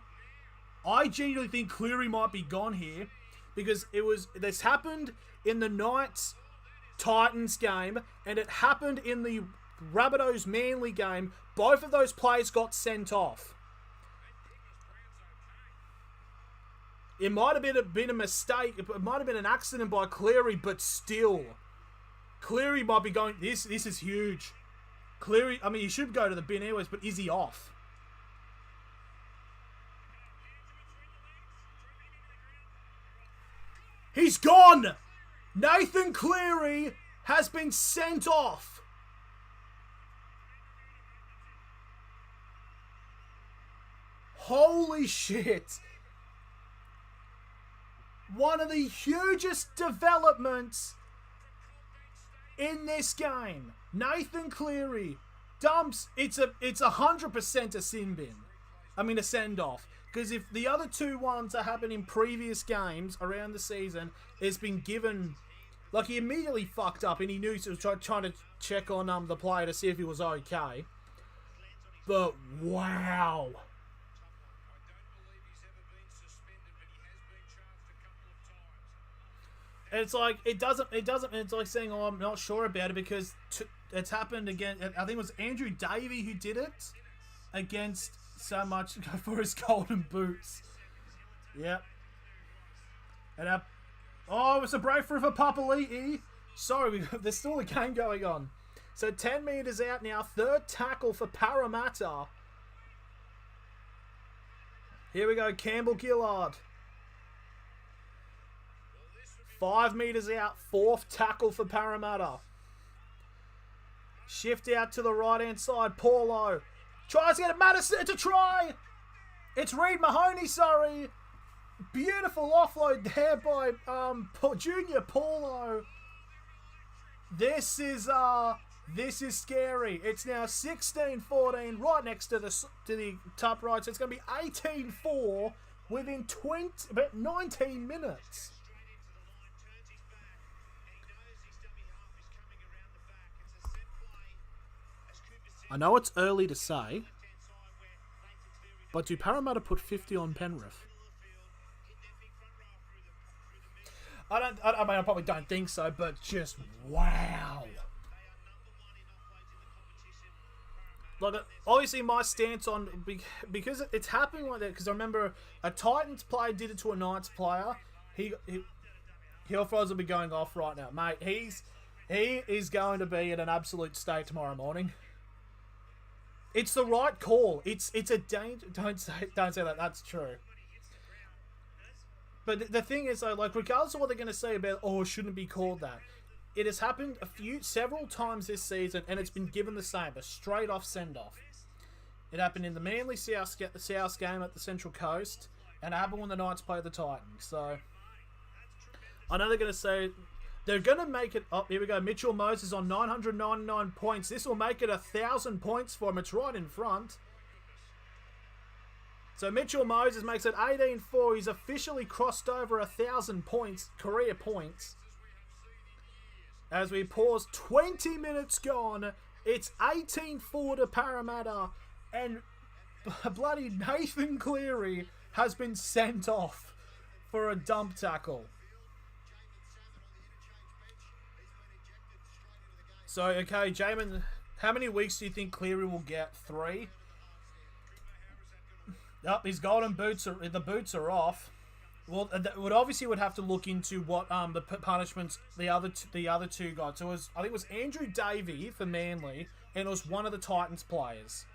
I genuinely think Cleary might be gone here, because this happened in the Knights Titans game, and it happened in the Rabbitohs Manly game. Both of those players got sent off. It might have been a mistake. It might have been an accident by Cleary, but still, Cleary might be going. This is huge. Cleary, I mean, he should go to the bin anyways, but is he off? He's gone! Nathan Cleary has been sent off. Holy shit. One of the hugest developments in this game. Nathan Cleary dumps. It's 100% a sin bin. I mean a send off. Because if the other two ones that happened in previous games around the season, it's been given. Like, he immediately fucked up and he knew he was trying to check on the player to see if he was okay. But wow. It's like, it's like saying, oh, I'm not sure about it because it's happened again. I think it was Andrew Davey who did it against so much for his golden boots. Yep. And oh, it's a breakthrough for Papali'i. Sorry, there's still a game going on. So 10 metres out now, third tackle for Parramatta. Here we go, Campbell Gillard. 5 metres out, fourth tackle for Parramatta. Shift out to the right-hand side, Paulo. Tries to get it, Madison, it's a try! It's Reid Mahoney, sorry. Beautiful offload there by Junior Paulo. This is scary. It's now 16-14, right next to the top right. So it's going to be 18-4 within about 19 minutes. I know it's early to say, but do Parramatta put 50 on Penrith? I probably don't think so, but just wow. Like, obviously my stance on, because it's happened like that, because I remember a Titans player did it to a Knights player. Hillfries will be going off right now, mate. He is going to be in an absolute state tomorrow morning. It's the right call. It's a danger. Don't say that. That's true. But the thing is, though, like, regardless of what they're going to say about, oh, it shouldn't be called that, it has happened several times this season, and it's been given the same, a straight off send off. It happened in the Manly South game at the Central Coast, and it happened when the Knights played the Titans. So I know they're going to say. They're going to make it up. Here we go. Mitchell Moses on 999 points. This will make it 1,000 points for him. It's right in front. So Mitchell Moses makes it 18-4. He's officially crossed over 1,000 points, career points. As we pause, 20 minutes gone. It's 18-4 to Parramatta. And bloody Nathan Cleary has been sent off for a dump tackle. So, okay, Jamin, how many weeks do you think Cleary will get? 3? Yep, his golden boots the boots are off. Well, would have to look into what the punishments the other two got. So I think it was Andrew Davey for Manly, and it was one of the Titans players.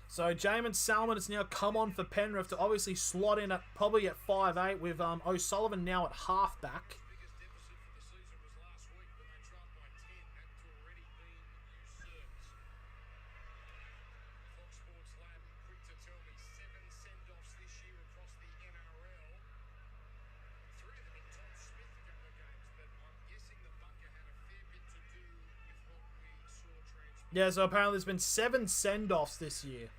So Jamin Salmon has now come on for Penrith to obviously slot in at probably at 5'8", with O'Sullivan now at halfback. Yeah, so apparently there's been 7 send-offs this year.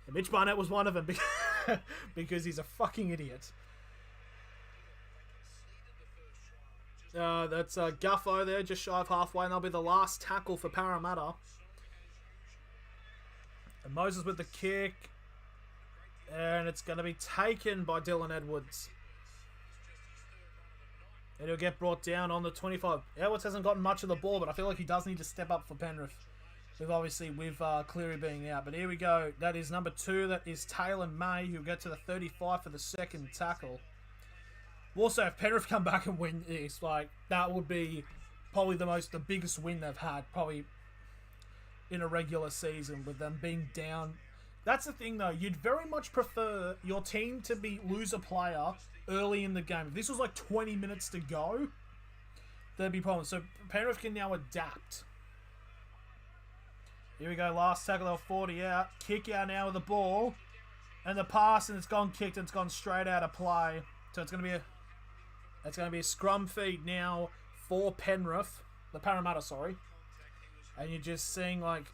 And Mitch Barnett was one of them because he's a fucking idiot. That's Guffo there, just shy of halfway, and that'll be the last tackle for Parramatta. And Moses with the kick. And it's going to be taken by Dylan Edwards. And he'll get brought down on the 25. Edwards hasn't gotten much of the ball, but I feel like he does need to step up for Penrith. With Cleary being out. But here we go. That is number 2. That is Taylor May, who'll get to the 35 for the second tackle. Also, if Penrith come back and win this, like, that would be probably the biggest win they've had, probably in a regular season, with them being down That's the thing, though. You'd very much prefer your team to lose a player early in the game. If this was like 20 minutes to go, there'd be problems. So Penrith can now adapt. Here we go. Last tackle of 40 out. Kick out now with the ball. And the pass, and it's gone kicked, and it's gone straight out of play. So it's going to be a scrum feed now for Penrith. The Parramatta, sorry. And you're just seeing, like,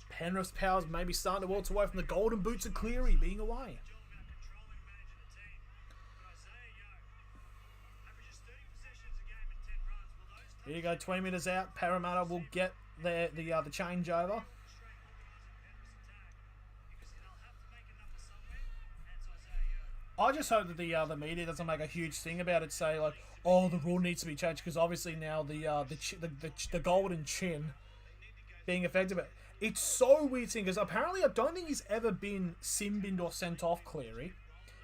Penrith's powers maybe starting to waltz away from the golden boots of Cleary being away. Here you go, 20 metres out. Parramatta will get the changeover. I just hope that the media doesn't make a huge thing about it. Say like, oh, the rule needs to be changed because obviously now the golden chin being affected. But it's so weird thing because apparently I don't think he's ever been sin-binned or sent off, Cleary.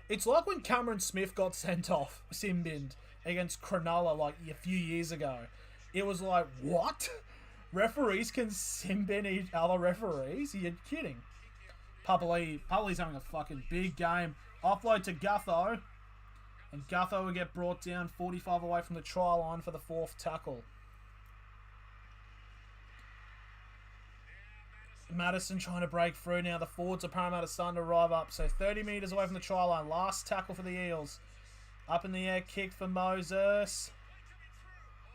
It's like when Cameron Smith got sent off, sin-binned against Cronulla like a few years ago. It was like, what? Referees can sin-bin each other referees? You're kidding. Papali's having a fucking big game. Offload to Gutho. And Gutho will get brought down 45 away from the try line for the 4th tackle. Madison trying to break through now. The forwards of Parramatta starting to arrive up. So 30 metres away from the try line. Last tackle for the Eels. Up in the air, kick for Moses.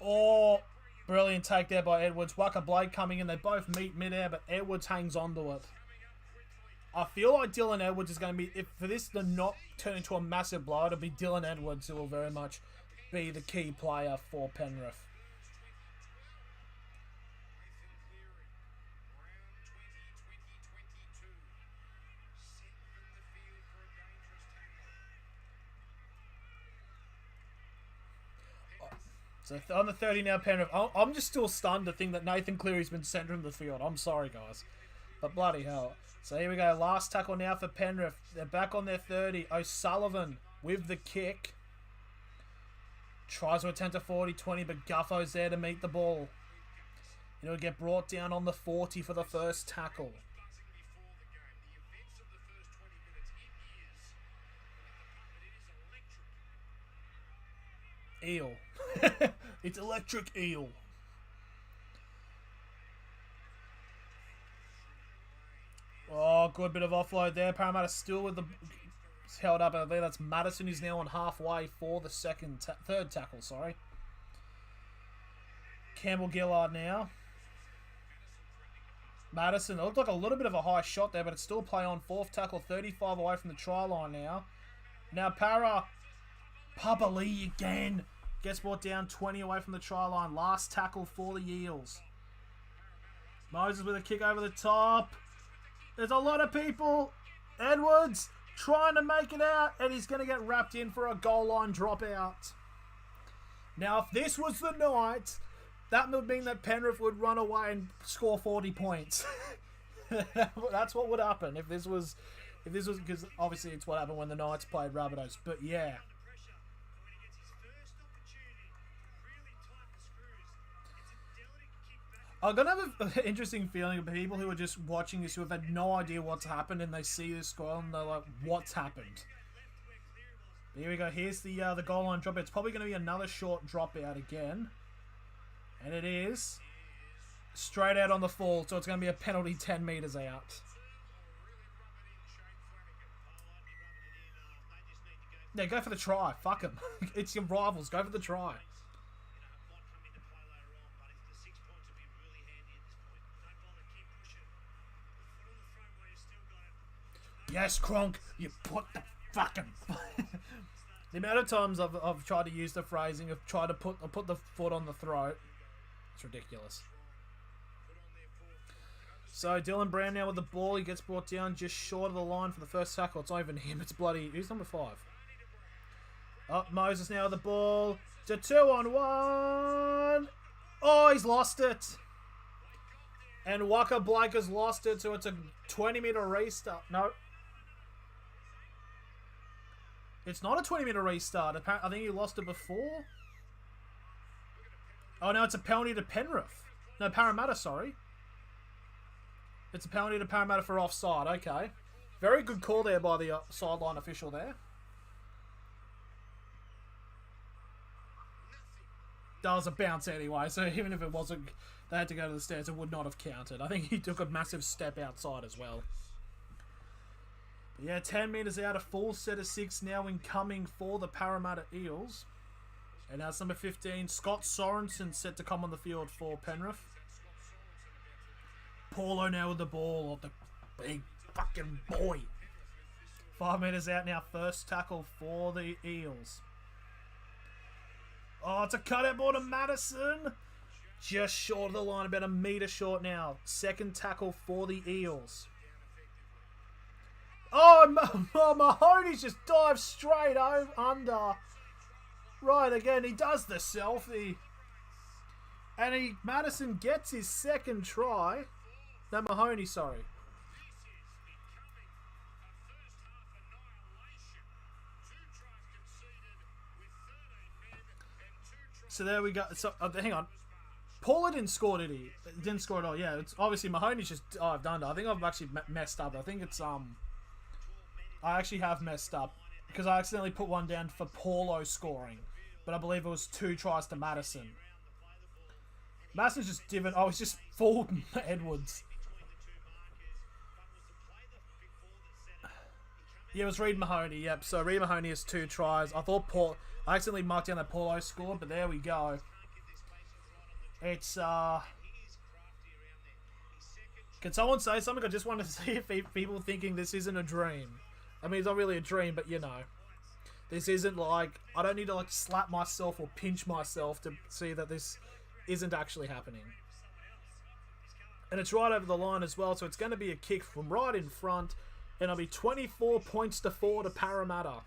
Oh, brilliant take there by Edwards. Waka Blake coming in. They both meet mid-air, but Edwards hangs onto it. I feel like Dylan Edwards is going to be, if for this to not turn into a massive blow, it'll be Dylan Edwards who will very much be the key player for Penrith. So on the 30 now, Penrith. I'm just still stunned to think that Nathan Cleary's been sent from the field. I'm sorry, guys. But bloody hell. So here we go. Last tackle now for Penrith. They're back on their 30. O'Sullivan with the kick. Tries to attempt a 40-20, but Guffo's there to meet the ball. And he'll get brought down on the 40 for the first tackle. Eel. It's electric eel. Oh, good bit of offload there. Parramatta still with the held up. I believe that's Madison who's now on halfway for the third tackle. Sorry. Campbell Gillard now. Madison. It looked like a little bit of a high shot there, but it's still play on. 4th tackle, 35 away from the try line now. Now Papali again. Gets brought down 20 away from the try line. Last tackle for the Eels. Moses with a kick over the top. There's a lot of people. Edwards trying to make it out. And he's going to get wrapped in for a goal line dropout. Now, if this was the night, that would mean that Penrith would run away and score 40 points. That's what would happen if this was... Because obviously it's what happened when the Knights played Rabbitohs. But yeah. I'm going to have an interesting feeling of people who are just watching this who have had no idea what's happened and they see this score and they're like, what's happened? Here we go. Here's the goal line dropout. It's probably going to be another short dropout again. And it is straight out on the fall. So it's going to be a penalty 10 metres out. Yeah, go for the try. Fuck him. It's your rivals. Go for the try. Yes, Kronk, you put the fucking... The amount of times I've tried to use the phrasing of try to put the foot on the throat. It's ridiculous. So Dylan Brown now with the ball. He gets brought down just short of the line for the first tackle. It's not even him. It's bloody... Who's number 5? Oh, Moses now with the ball. It's a 2-on-1. Oh, he's lost it. And Waka Blake has lost it, so it's a 20-metre restart. No. It's not a 20-metre restart. I think he lost it before. Oh, no, it's a penalty to Penrith. No, Parramatta, sorry. It's a penalty to Parramatta for offside. Okay. Very good call there by the sideline official there. That was a bounce anyway, so even if it wasn't, they had to go to the stairs, it would not have counted. I think he took a massive step outside as well. But yeah, 10 metres out, a full set of 6 now incoming for the Parramatta Eels. And now it's number 15, Scott Sorensen, set to come on the field for Penrith. Paulo now with the ball, the big fucking boy. 5 metres out now, first tackle for the Eels. Oh, it's a cutout ball to Madison. Just short of the line, about a metre short now. Second tackle for the Eels. Oh, Mahoney's just dived straight under. Right, again, he does the selfie. And Madison gets his second try. No, Mahoney, sorry. So there we go. So hang on. Paula didn't score, did he? Didn't score at all. Yeah, it's obviously Mahoney's just dived under. I think I've actually messed up. I think it's I actually have messed up because I accidentally put one down for Paulo scoring, but I believe it was 2 tries to Madison. Madison's just divin'. Oh, he's just fooled Edwards. Yeah, it was Reid Mahoney. Yep. So Reid Mahoney has 2 tries. I accidentally marked down that Paulo score, but there we go. It's Can someone say something? I just want to see if people thinking this isn't a dream. I mean, it's not really a dream, but you know, this isn't like, I don't need to like slap myself or pinch myself to see that this isn't actually happening. And it's right over the line as well, so it's going to be a kick from right in front, and it'll be 24 points to 4 to Parramatta.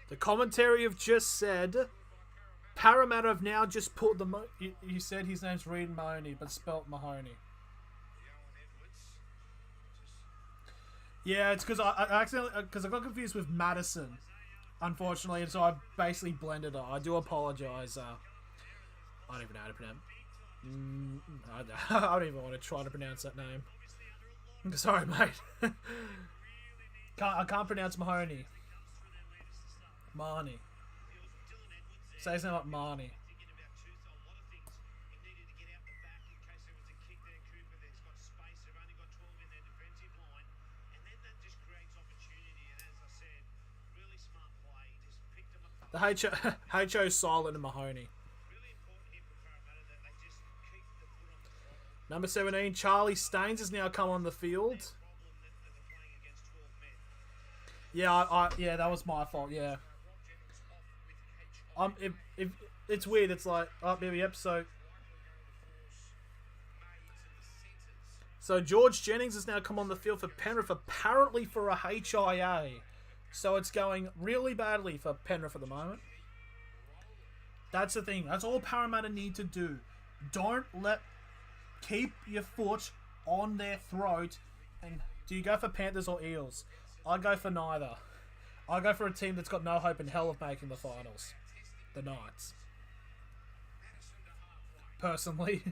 The commentary have just said Parramatta have now just put the... You said his name's Reid Mahoney, but spelt Mahoney. Yeah, it's because I accidentally... Because I got confused with Madison, unfortunately, and so I basically blended it. I do apologise. I don't even know how to pronounce... I don't even want to try to pronounce that name. Sorry, mate. I can't pronounce Mahoney. Marnie. Say something like Marnie. The HO silent in Mahoney. Number 17, Charlie Staines has now come on the field. Yeah, yeah, that was my fault. Yeah. If it's weird, it's like, oh, maybe episode. So George Jennings has now come on the field for Penrith, apparently for a HIA. So it's going really badly for Penrith at the moment. That's the thing. That's all Parramatta need to do. Keep your foot on their throat. And do you go for Panthers or Eels? I go for neither. I go for a team that's got no hope in hell of making the finals. The Knights. Personally.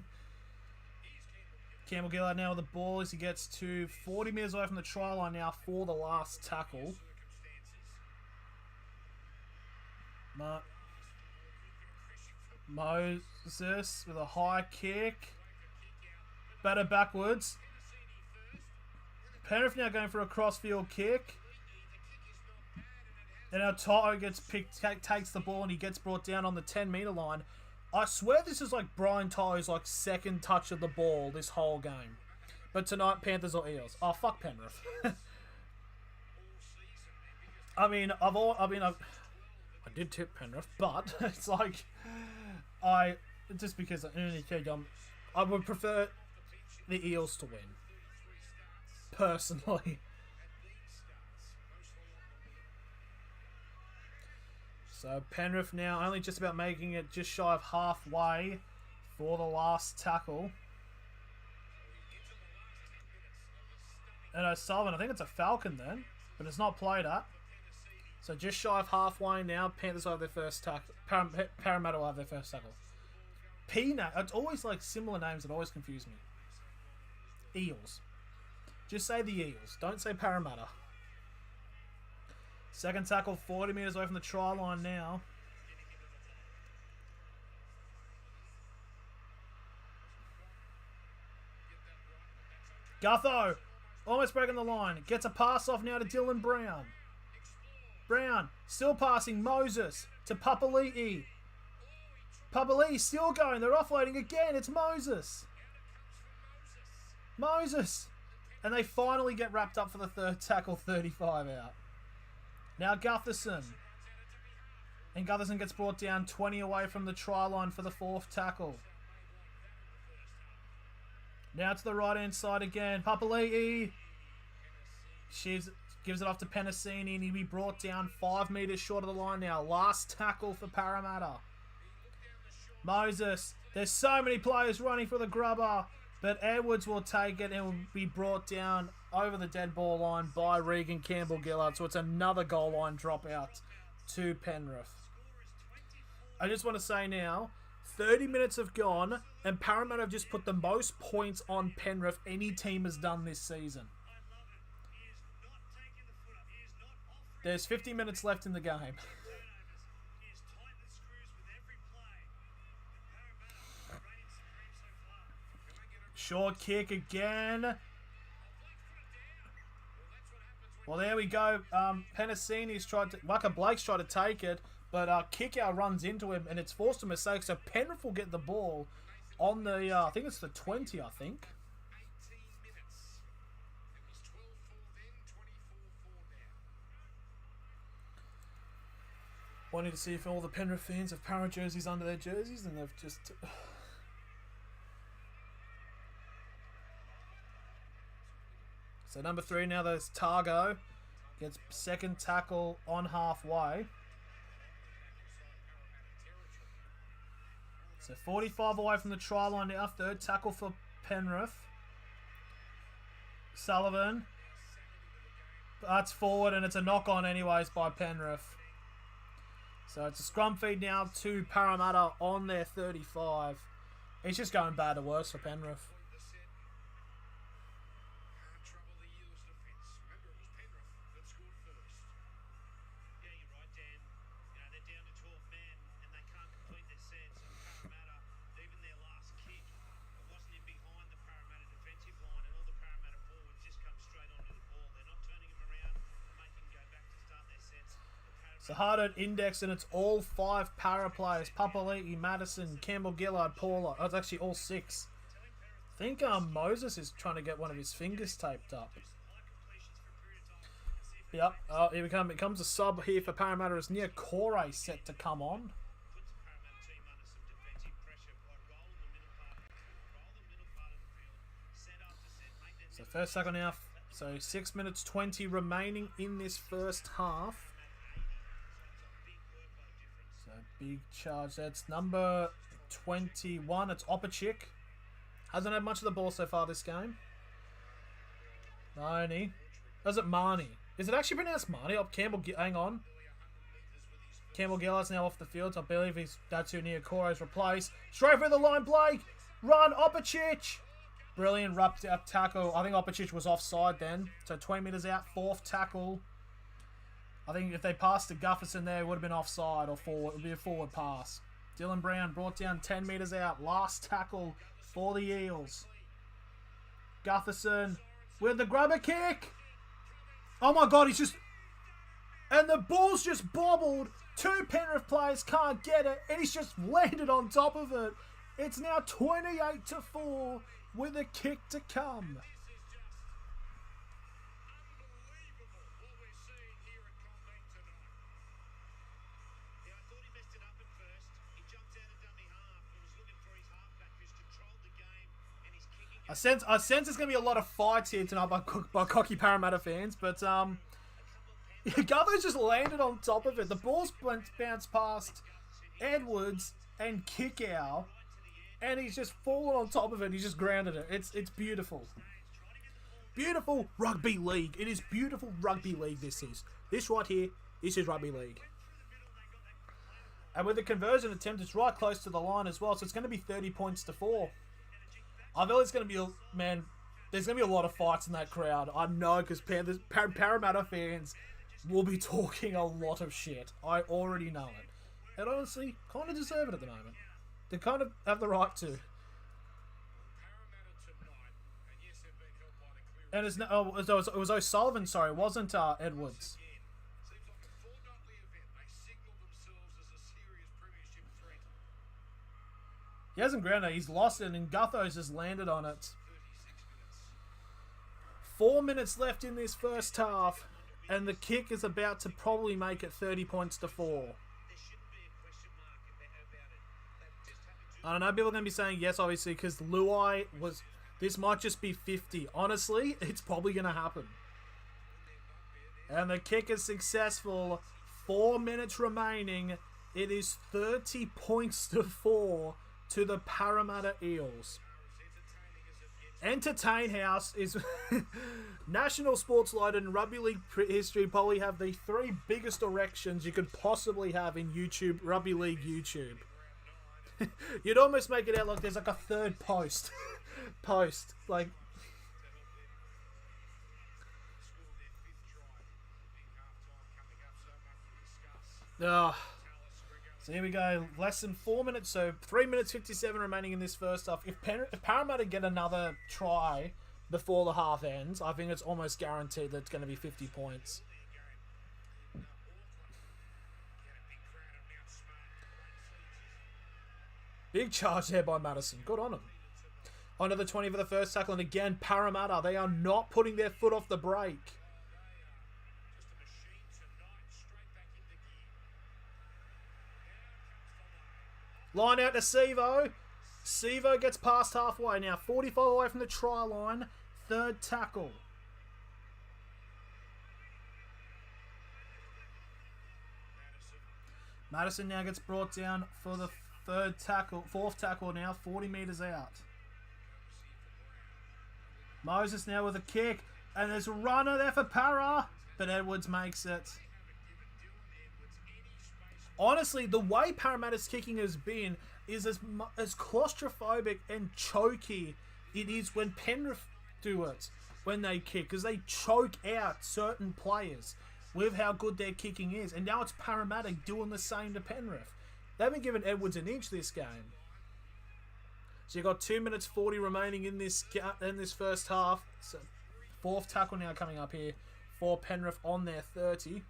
Campbell Gillard now with the ball as he gets to 40 metres away from the try line now for the last tackle. Moses with a high kick. Batter backwards. Penrith now going for a crossfield kick. And our Toto gets picked, takes the ball, and he gets brought down on the 10-metre line. I swear this is like Brian To's like second touch of the ball this whole game. But tonight, Panthers or Eels? Oh, fuck Penrith. I did tip Penrith, but it's like just because I would prefer the Eels to win. Personally. So Penrith now only just about making it just shy of halfway for the last tackle. And O'Sullivan, I think it's a Falcon then, but it's not played at. So just shy of halfway now, Panthers will have their first tackle. Parramatta will have their first tackle. It's always like similar names that always confuse me. Eels. Just say the Eels. Don't say Parramatta. Second tackle, 40 metres away from the try line now. Gutho, almost breaking the line. Gets a pass off now to Dylan Brown. Brown, still passing. Moses to Papali'i. Papali'i still going. They're offloading again. It's Moses. Moses. And they finally get wrapped up for the third tackle, 35 out. Now Gutherson. And Gutherson gets brought down 20 away from the try line for the fourth tackle. Now to the right-hand side again. Papali'i. Gives it off to Penasini, and he'll be brought down 5 metres short of the line now. Last tackle for Parramatta. Moses. There's so many players running for the grubber, but Edwards will take it and will be brought down over the dead ball line by Regan Campbell-Gillard. So it's another goal line dropout to Penrith. I just want to say now, 30 minutes have gone, and Parramatta have just put the most points on Penrith any team has done this season. There's 50 minutes left in the game. Short kick again. Well, there we go. Penasini's tried to... Waka Blake's tried to take it, but Kickout runs into him, and it's forced a mistake. So Penrith will get the ball on the... I think it's the 20, I think. Wanting to see if all the Penrith fans have Para jerseys under their jerseys, and they've just... So number 3 now, there's Targo. Gets second tackle on halfway. So 45 away from the try line now. Third tackle for Penrith. Sullivan. That's forward, and it's a knock-on anyways by Penrith. So it's a scrum feed now to Parramatta on their 35. It's just going bad or worse for Penrith. So hard-earned index, and it's all 5 Para players. Papali'i, Madison, Campbell-Gillard, Paula. Oh, it's actually all 6. I think Moses is trying to get one of his fingers taped up. Yep. Here it comes a sub here for Parramatta as Nia Corey set to come on. So first tackle now. So 6 minutes 20 remaining in this first half. Big charge. That's number 21. It's Opachik. Hasn't had much of the ball so far this game. Marnie. Is it Marnie? Is it actually pronounced Marnie? Oh, hang on. Campbell-Gillard's now off the field. So I believe that's who Niokoro's replaced. Straight for the line, Blake. Run, Opachik. Brilliant wrapped up tackle. I think Opachik was offside then. So 20 metres out. Fourth tackle. I think if they passed to Gutherson there, it would have been offside or forward. It would be a forward pass. Dylan Brown brought down 10 metres out. Last tackle for the Eels. Gutherson with the grubber kick. Oh my God, he's just... And the ball's just bobbled. 2 Penrith players can't get it, and he's just landed on top of it. It's now 28-4 with a kick to come. I sense there's going to be a lot of fights here tonight by cocky Parramatta fans, but Gutho's just landed on top of it. The ball's bounced past Edwards and Kickout, and he's just fallen on top of it. He's just grounded it. It's beautiful. Beautiful rugby league. It is beautiful rugby league, this is. This right here, this is rugby league. And with the conversion attempt, it's right close to the line as well. So it's going to be 30 points to 4. I feel it's going to be, man, there's going to be a lot of fights in that crowd. I know, because Parramatta fans will be talking a lot of shit. I already know it. And honestly, kind of deserve it at the moment. They kind of have the right to. And it's no, it was O'Sullivan, sorry, it wasn't Edwards. He hasn't grounded, he's lost it, and Gutho's just landed on it. 4 minutes left in this first half, and the kick is about to probably make it 30 points to 4. I don't know, people are going to be saying yes, obviously, because Luai was... This might just be 50. Honestly, it's probably going to happen. And the kick is successful. 4 minutes remaining. It is 30 points to 4 to the Parramatta Eels. Entertain House is... National Sports Light and Rugby League history probably have the 3 biggest erections you could possibly have in YouTube, Rugby League YouTube. You'd almost make it out like there's like a third post. Like... So here we go. Less than 4 minutes. So 3 minutes 57 remaining in this first half. If Parramatta get another try before the half ends, I think it's almost guaranteed that it's going to be 50 points. Big charge there by Madison. Good on him. Onto the 20 for the first tackle. And again, Parramatta, they are not putting their foot off the brake. Line out to Sevo. Sevo gets past halfway now. 45 away from the try line. Third tackle. Madison now gets brought down for the fourth tackle now. 40 metres out. Moses now with a kick. And there's a runner there for Para. But Edwards makes it. Honestly, the way Parramatta's kicking has been is as claustrophobic and choky it is when Penrith do it, when they kick, because they choke out certain players with how good their kicking is. And now it's Parramatta doing the same to Penrith. They haven't given Edwards an inch this game. So you've got 2 minutes 40 remaining in this first half. So fourth tackle now coming up here for Penrith on their 30.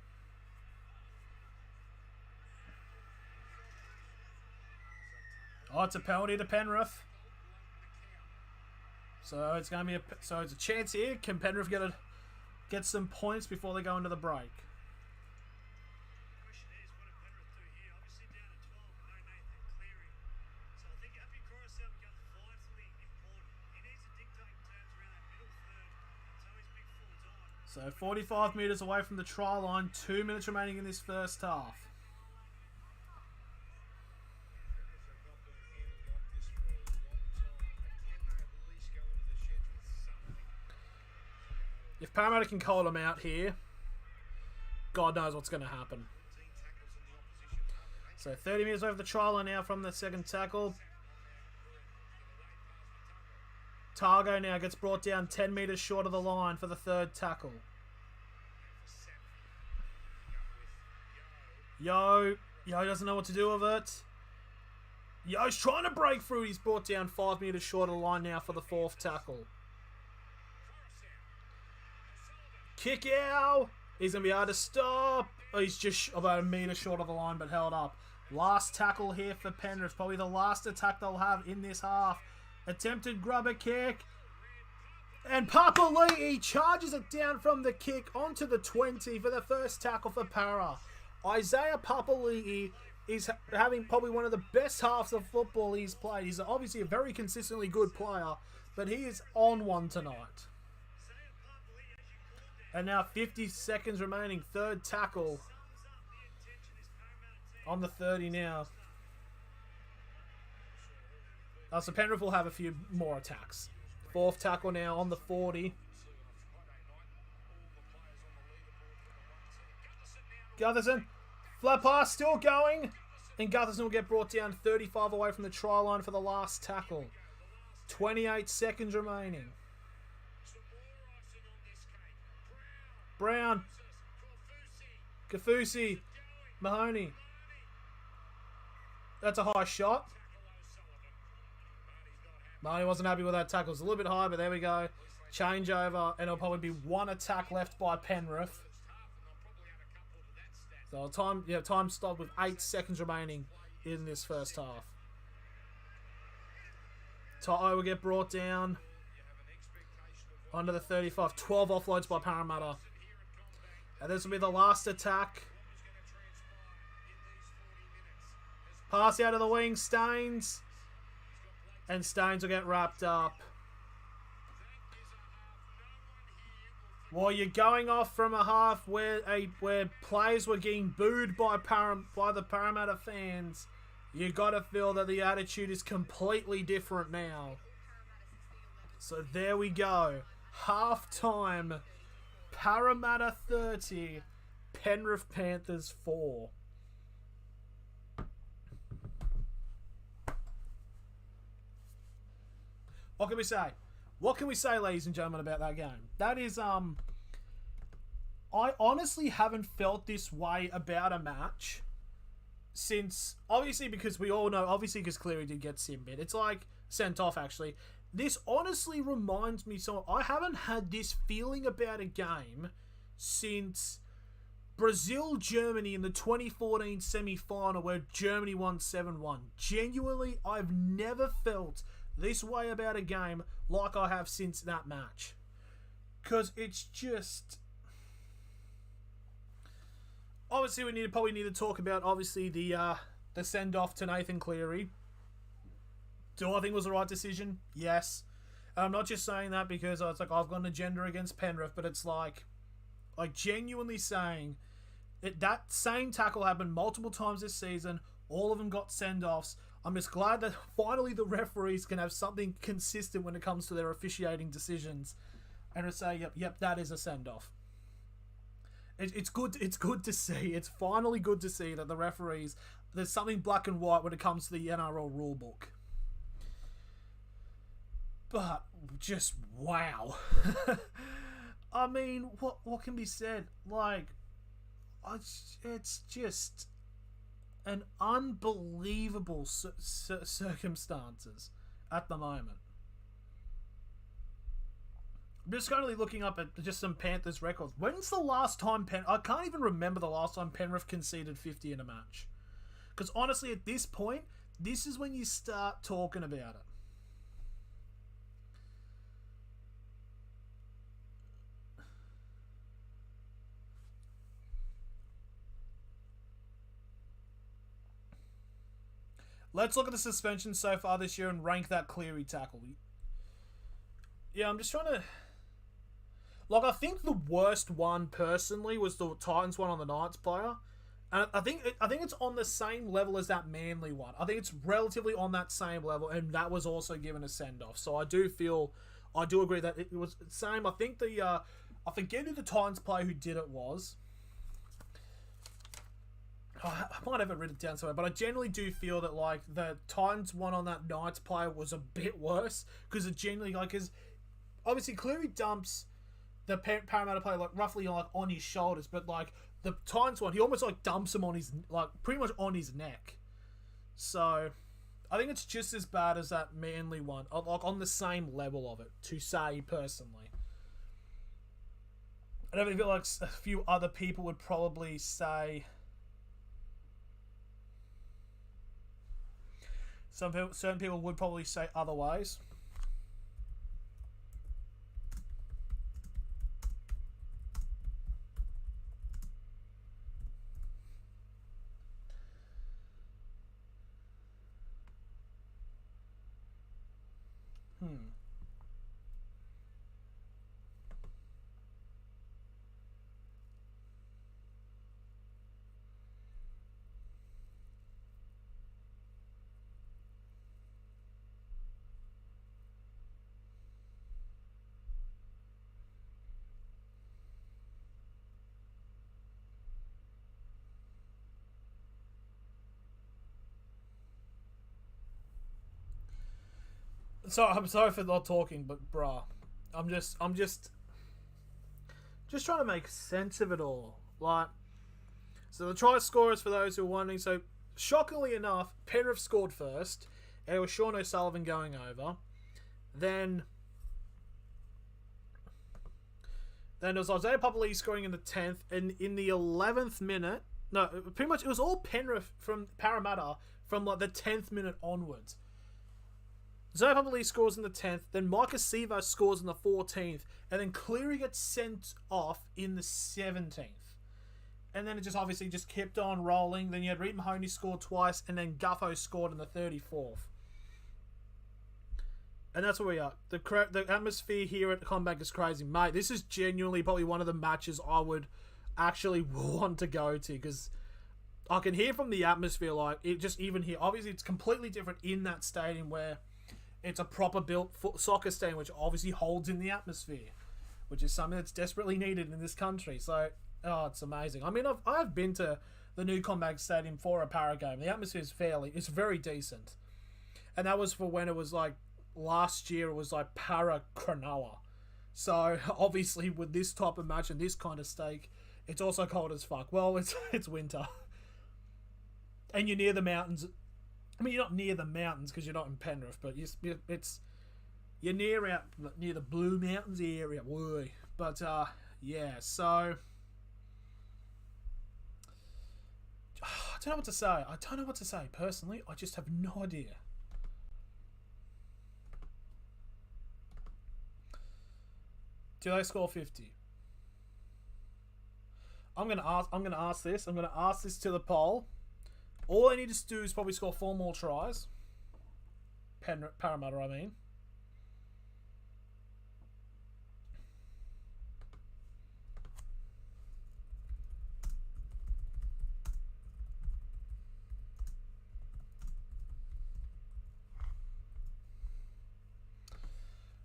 Oh, it's a penalty to Penrith. So it's going to be it's a chance here. Can Penrith get some points before they go into the break? So 45 metres away from the try line. 2 minutes remaining in this first half. If Parramatta can call them out here, God knows what's going to happen. So 30 metres over the try line now from the second tackle. Targo now gets brought down 10 metres short of the line for the third tackle. Yo doesn't know what to do with it. Yo's trying to break through. He's brought down 5 metres short of the line now for the fourth tackle. Kick out. He's going to be able to stop. Oh, he's just about a metre short of the line, but held up. Last tackle here for Penrith. Probably the last attack they'll have in this half. Attempted grubber kick. And Papali'i charges it down from the kick onto the 20 for the first tackle for Para. Isaiah Papali'i is having probably one of the best halves of football he's played. He's obviously a very consistently good player, but he is on one tonight. And now 50 seconds remaining. Third tackle. On the 30 now. So Penrith will have a few more attacks. Fourth tackle now on the 40. Gutherson. Flat pass still going. And Gutherson will get brought down 35 away from the try line for the last tackle. 28 seconds remaining. Brown. Kafusi. Mahoney. That's a high shot. Mahoney wasn't happy with that tackle. It's a little bit high, but there we go. Changeover, and it'll probably be one attack left by Penrith. So time stopped with 8 seconds remaining in this first half. Toto will get brought down onto the 35. 12 offloads by Parramatta. And this will be the last attack. Pass out of the wing, Staines. And Staines will get wrapped up. Well, you're going off from a half where players were getting booed by the Parramatta fans. You got to feel that the attitude is completely different now. So there we go. Half time. Parramatta 30. Penrith Panthers 4. What can we say? What can we say, ladies and gentlemen, about that game? That is, I honestly haven't felt this way about a match since, obviously, because we all know, obviously, because Cleary did get sin-bit. It's like, sent off, actually. This honestly reminds me, I haven't had this feeling about a game since Brazil-Germany in the 2014 semi-final where Germany won 7-1. Genuinely, I've never felt this way about a game like I have since that match. Because it's just... Obviously, we probably need to talk about, obviously, the send-off to Nathan Cleary. Do I think it was the right decision? Yes. And I'm not just saying that because it's like I've got an agenda against Penrith, but it's like genuinely saying that same tackle happened multiple times this season. All of them got send-offs. I'm just glad that finally the referees can have something consistent when it comes to their officiating decisions, and to say, yep, that is a send-off. It's good. It's good to see. It's finally good to see that the referees, there's something black and white when it comes to the NRL rulebook. But just wow. I mean, what can be said? Like, it's just an unbelievable circumstances at the moment. I'm just currently looking up at just some Panthers records. When's the last time I can't even remember the last time Penrith conceded 50 in a match. Because honestly, at this point, this is when you start talking about it. Let's look at the suspensions so far this year and rank that Cleary tackle. Yeah, I'm just trying to... Like, I think the worst one, personally, was the Titans one on the Knights player. And I think it's on the same level as that Manly one. I think it's relatively on that same level, and that was also given a send-off. So I do agree that it was the same. I think I forget who the Titans player who did it was. I might have it written down somewhere, but I generally do feel that, like, the Titans one on that Knights player was a bit worse, because it generally, like, is obviously Cleary dumps the Parramatta player, like, roughly, like, on his shoulders, but, like, the Titans one, he almost, like, dumps him on his, like, pretty much on his neck. So, I think it's just as bad as that Manly one, like, on the same level of it, to say, personally. I don't feel like a few other people would probably say... Certain people would probably say otherwise. I'm sorry for not talking, but bruh, I'm just trying to make sense of it all. Like, so the try scorers, for those who are wondering, so shockingly enough, Penrith scored first, and it was Sean O'Sullivan going over. Then it was Isaiah Papali'i scoring in the 10th, and in the 11th minute, no, pretty much it was all Penrith from Parramatta from like the 10th minute onwards. Isaiah Papali'i scores in the 10th, then Micah Sevo scores in the 14th, and then Cleary gets sent off in the 17th. And then it just obviously just kept on rolling. Then you had Reed Mahoney scored twice, and then Guffo scored in the 34th. And that's where we are. The atmosphere here at CommBank is crazy. Mate, this is genuinely probably one of the matches I would actually want to go to, because I can hear from the atmosphere, like, it just even here. Obviously, it's completely different in that stadium where it's a proper built soccer stadium, which obviously holds in the atmosphere, which is something that's desperately needed in this country. So, oh, it's amazing. I mean, I've been to the new CommBank Stadium for a Para game. The atmosphere is it's very decent. And that was for when it was like, last year it was like Para Cronulla. So obviously with this type of match and this kind of stake, it's also cold as fuck. Well, it's winter, and you're near the mountains. I mean, you're not near the mountains because you're not in Penrith, but you're near the Blue Mountains area. Woo. But yeah. So I don't know what to say. I don't know what to say personally. I just have no idea. Do they score 50? I'm gonna ask this. I'm gonna ask this to the poll. All I need to do is probably score 4 more tries. Parramatta, I mean.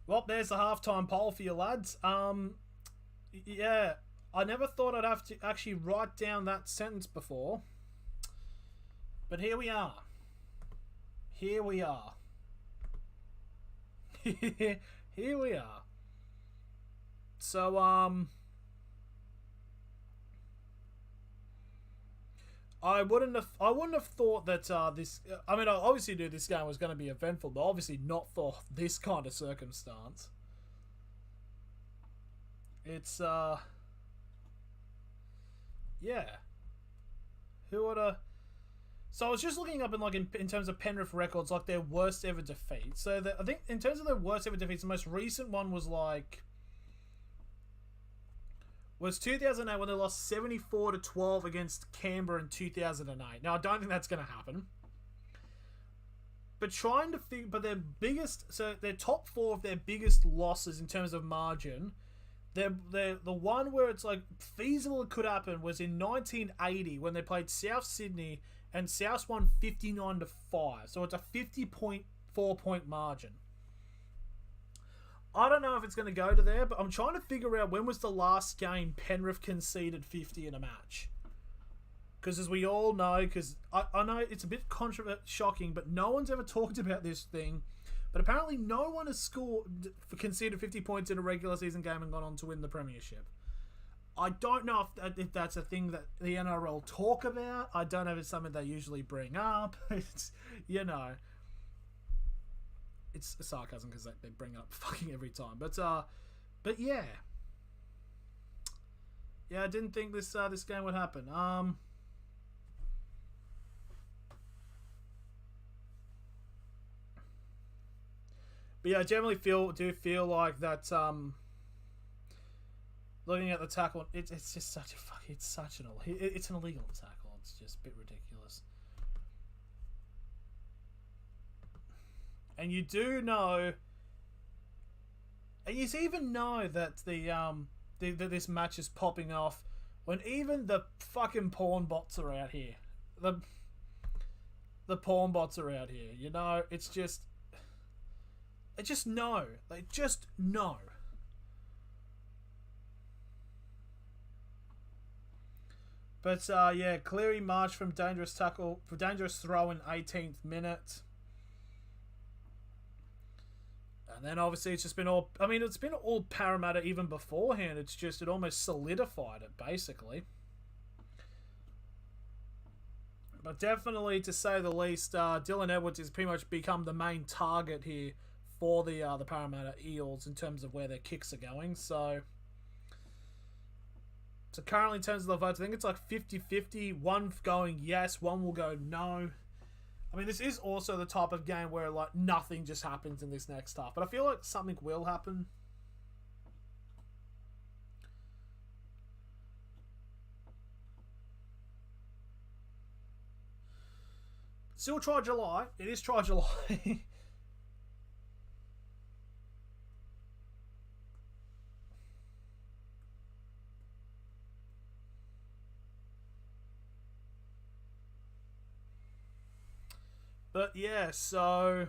Well, there's the halftime poll for you lads. Yeah, I never thought I'd have to actually write down that sentence before. But here we are. Here we are. Here we are. So, I wouldn't have thought that this. I mean, I obviously knew this game was going to be eventful, but obviously not for this kind of circumstance. It's yeah. Who would have? So I was just looking up in terms of Penrith records, like their worst ever defeat. So I think in terms of their worst ever defeats, the most recent one was 2008 when they lost 74-12 against Canberra in 2008. Now I don't think that's going to happen. But their top 4 of their biggest losses in terms of margin, the one where it's like feasible it could happen was in 1980 when they played South Sydney and South won 59-5. So it's a 50.4 point margin. I don't know if it's going to go to there, but I'm trying to figure out when was the last game Penrith conceded 50 in a match. Because as we all know, because I know it's a bit shocking, but no one's ever talked about this thing. But apparently no one has conceded 50 points in a regular season game and gone on to win the premiership. I don't know if that's a thing that the NRL talk about. I don't know if it's something they usually bring up. It's, it's sarcasm because they bring it up fucking every time. But yeah. Yeah, I didn't think this game would happen. But yeah, I generally do feel like that. Looking at the tackle, it's just such a it's an illegal tackle. It's just a bit ridiculous. And you do know, and you even know that this match is popping off when even the fucking porn bots are out here. The porn bots are out here. You know, it's just. They just know. They just know. But yeah, Cleary marched from dangerous tackle for dangerous throw in 18th minute. And then obviously it's just been all... I mean, it's been all Parramatta even beforehand. It's just, it almost solidified it, basically. But definitely, to say the least, Dylan Edwards has pretty much become the main target here for the Parramatta Eels in terms of where their kicks are going. So currently in terms of the votes, I think it's like 50-50. One going yes, one will go no. I mean, this is also the type of game where like nothing just happens in this next half. But I feel like something will happen. Still try July. It is try July. But yeah, so...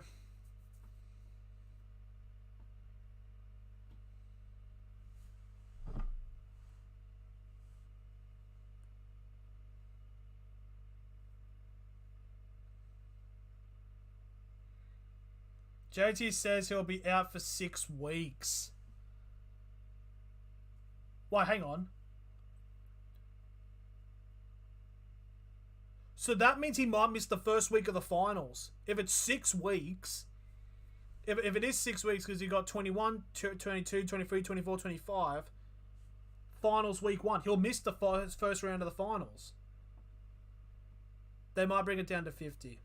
JT says he'll be out for 6 weeks. Why, hang on. So that means he might miss the first week of the finals. If it's 6 weeks... If it is 6 weeks because you got 21, 22, 23, 24, 25... Finals week 1. He'll miss the first round of the finals. They might bring it down to 50.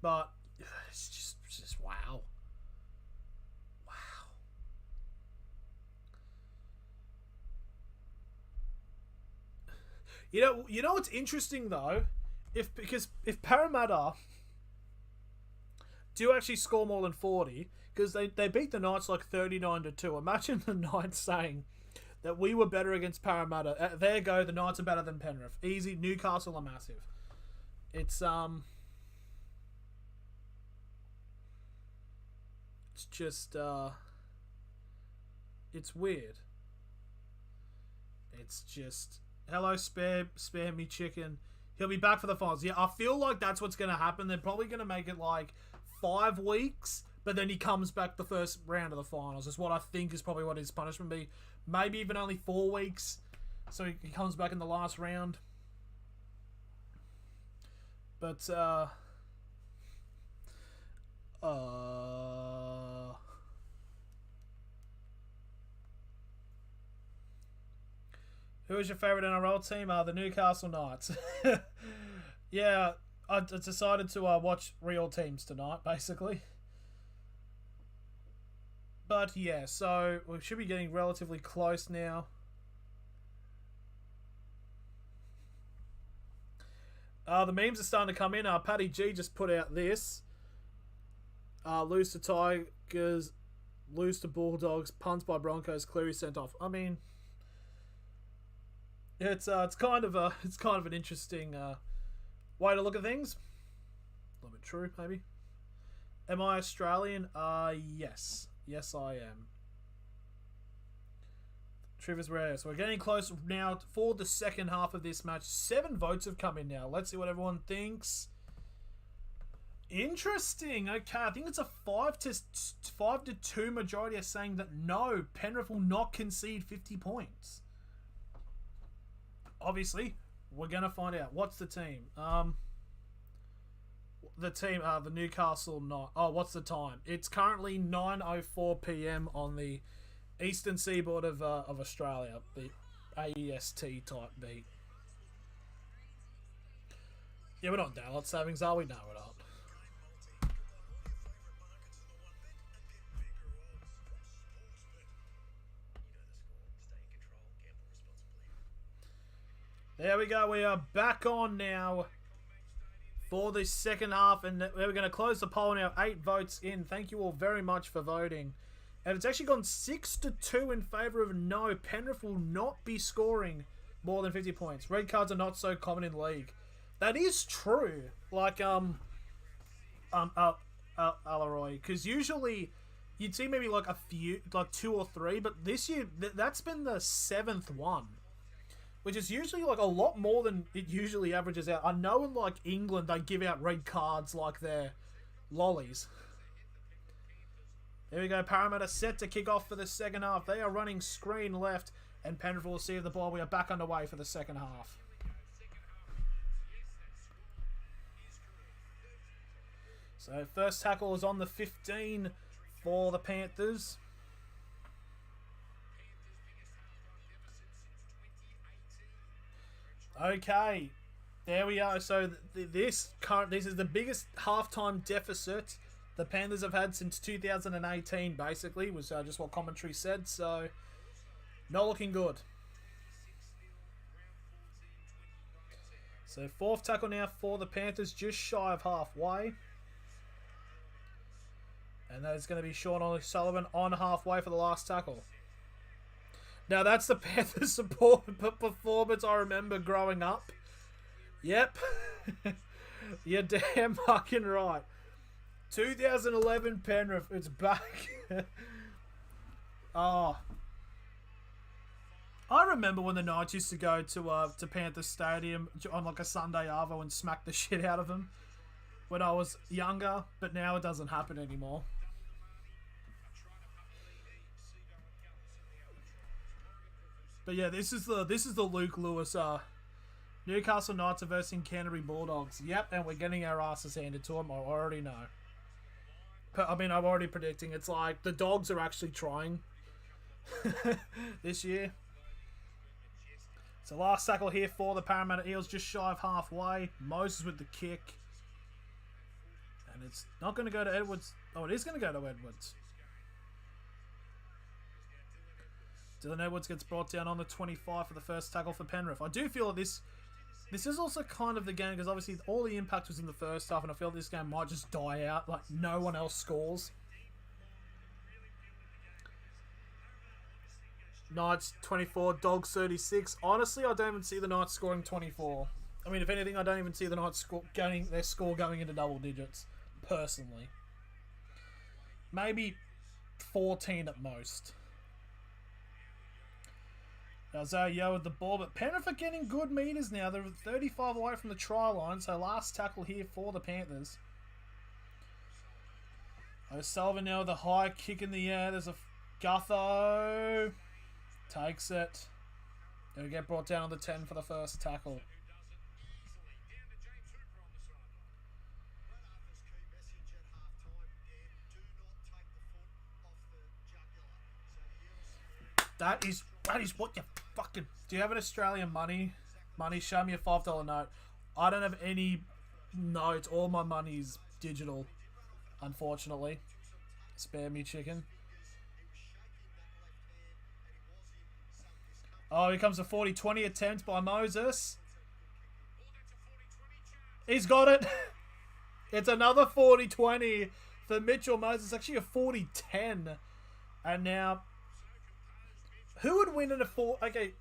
But it's just wow. Wow. You know what's interesting though? Because if Parramatta do actually score more than 40, because they beat the Knights like 39-2. Imagine the Knights saying that we were better against Parramatta. There you go, the Knights are better than Penrith. Easy. Newcastle are massive. It's It's just, it's weird. It's just, hello, spare me chicken. He'll be back for the finals. Yeah, I feel like that's what's going to happen. They're probably going to make it like 5 weeks, but then he comes back the first round of the finals. That's what I think is probably what his punishment be. Maybe even only 4 weeks, so he comes back in the last round. But, who is your favourite NRL team? The Newcastle Knights. Yeah, I decided to watch real teams tonight, basically. But yeah, so we should be getting relatively close now. The memes are starting to come in. Paddy G just put out this. Lose to Tigers, lose to Bulldogs, punts by Broncos, Cleary sent off. I mean, yeah, it's kind of an interesting way to look at things. A little bit true, maybe. Am I Australian? Yes. Yes, I am. Triv rare. So we're getting close now for the second half of this match. 7 votes have come in now. Let's see what everyone thinks. Interesting. Okay, I think it's a 5-2 majority are saying that no, Penrith will not concede 50 points. Obviously, we're going to find out. What's the team? The Newcastle not. Oh, what's the time? It's currently 9:04 p.m. on the eastern seaboard of Australia, the AEST type beat. Yeah, we're not daylight savings, are we? No, we're not. There we go. We are back on now for the second half, and we're going to close the poll now. 8 votes in. Thank you all very much for voting. And it's actually gone 6-2 in favour of no. Penrith will not be scoring more than 50 points. Red cards are not so common in the league. That is true. Like, Alaroy. Because usually you'd see maybe like a few, like 2 or 3, but this year, that's been the 7th one. which is usually like a lot more than it usually averages out. I know in like England they give out red cards like they're lollies. There we go. Parramatta set to kick off for the second half. They are running screen left, and Penrith will receive the ball. We are back underway for the second half. So first tackle is on the 15 for the Panthers. Okay, there we are. So this is the biggest halftime deficit the Panthers have had since 2018. Basically, was just what commentary said. So not looking good. So fourth tackle now for the Panthers, just shy of halfway. And that is going to be Sean O'Sullivan on halfway for the last tackle. Now, that's the Panthers support performance I remember growing up. Yep. You're damn fucking right. 2011 Penrith. It's back. Oh. I remember when the Knights used to go to Panthers Stadium on like a Sunday arvo and smack the shit out of them when I was younger, but now it doesn't happen anymore. But yeah, this is the Luke Lewis Newcastle Knights are versing Canterbury Bulldogs. Yep, and we're getting our asses handed to them. I already know. I mean, I'm already predicting it's like the Dogs are actually trying this year. So last tackle here for the Parramatta Eels, just shy of halfway. Moses with the kick. And it's not going to go to Edwards. Oh, it is going to go to Edwards. Dylan Edwards gets brought down on the 25 for the first tackle for Penrith. I do feel that this is also kind of the game, because obviously all the impact was in the first half, and I feel this game might just die out, like no one else scores. Knights 24, Dogs 36. Honestly, I don't even see the Knights scoring 24. I mean, if anything, I don't even see the Knights their score going into double digits, personally. Maybe 14 at most. Isaiah with the ball, but Penrith are getting good meters now. They're 35 away from the try line, so last tackle here for the Panthers. O'Sullivan now with a high kick in the air. There's a Gutho. Takes it. They'll get brought down on the 10 for the first tackle. That is what you fucking... Do you have an Australian money? Show me a $5 note. I don't have any notes. All my money's digital, unfortunately. Spare me, chicken. Oh, here comes a 40-20 attempt by Moses. He's got it. It's another 40-20 for Mitchell Moses. It's actually a 40-10. And now... Who would win in a Okay,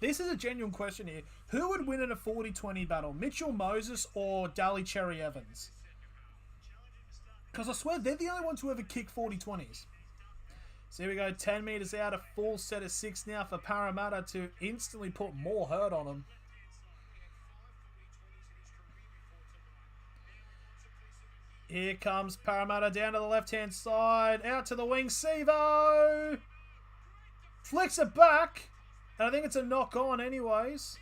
this is a genuine question here. Who would win in a 40-20 battle? Mitchell Moses or Daly Cherry Evans? Because I swear they're the only ones who ever kick 40-20s. So here we go, 10 metres out, a full set of 6 now for Parramatta to instantly put more hurt on them. Here comes Parramatta down to the left-hand side, out to the wing, Sevo! Flicks it back, and I think it's a knock on anyways.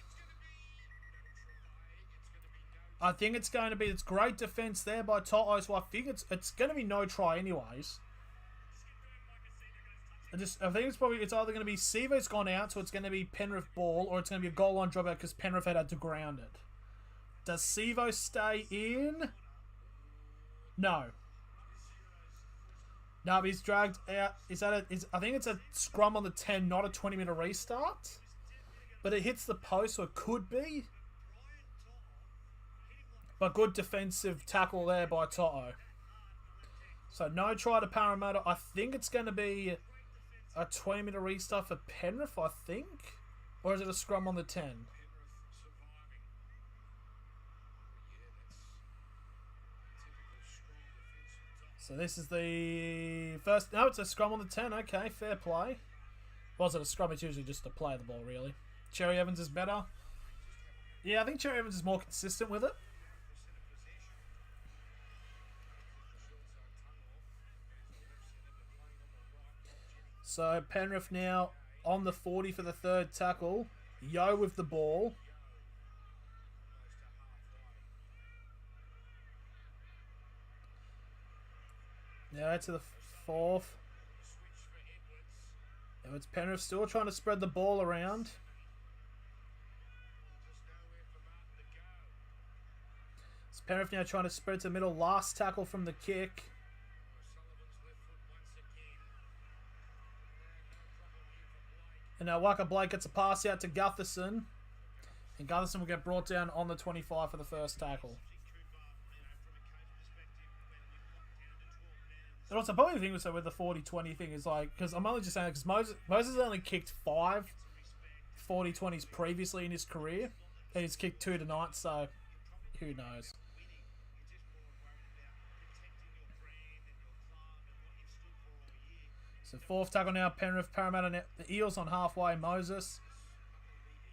I think it's going to be, it's great defence there by Toto, so I think it's going to be no try anyways. I think it's either going to be Sevo's gone out, so it's going to be Penrith ball, or it's going to be a goal line dropout because Penrith had to ground it. Does Sevo stay in? No. No, but he's dragged out. I think it's a scrum on the 10, not a 20-metre restart. But it hits the post, so it could be. But good defensive tackle there by Toto. So no try to Parramatta. I think it's going to be a 20-metre restart for Penrith, I think. Or is it a scrum on the 10? So this is the first... No, it's a scrum on the 10. Okay, fair play. Was it a scrum? It's usually just to play the ball, really. Cherry Evans is better. Yeah, I think Cherry Evans is more consistent with it. So Penrith now on the 40 for the third tackle. Yo with the ball. Now to the fourth. Now it's Penrith still trying to spread the ball around. It's Penrith now trying to spread to the middle. Last tackle from the kick. And now Waka Blake gets a pass out to Gutherson. And Gutherson will get brought down on the 25 for the first tackle. And also, probably the thing with the 40-20 thing is like, because I'm only just saying, because Moses only kicked 5 40-20s previously in his career. And he's kicked 2 tonight, so who knows. So fourth tackle now, Penrith, Parramatta, the Eels on halfway, Moses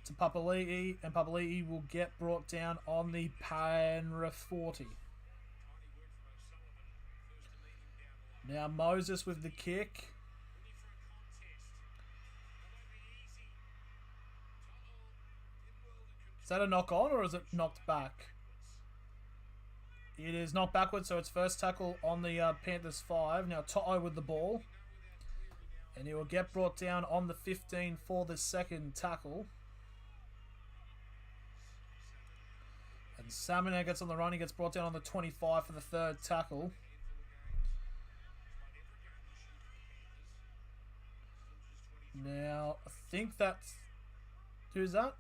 to Papali'i, and Papali'i will get brought down on the Penrith 40. Now Moses with the kick. Is that a knock on or is it knocked back? It is knocked backwards, so it's first tackle on the Panthers 5. Now Toto with the ball. And he will get brought down on the 15 for the second tackle. And Salmon now gets on the run. He gets brought down on the 25 for the third tackle. Now, I think that's... Who's that?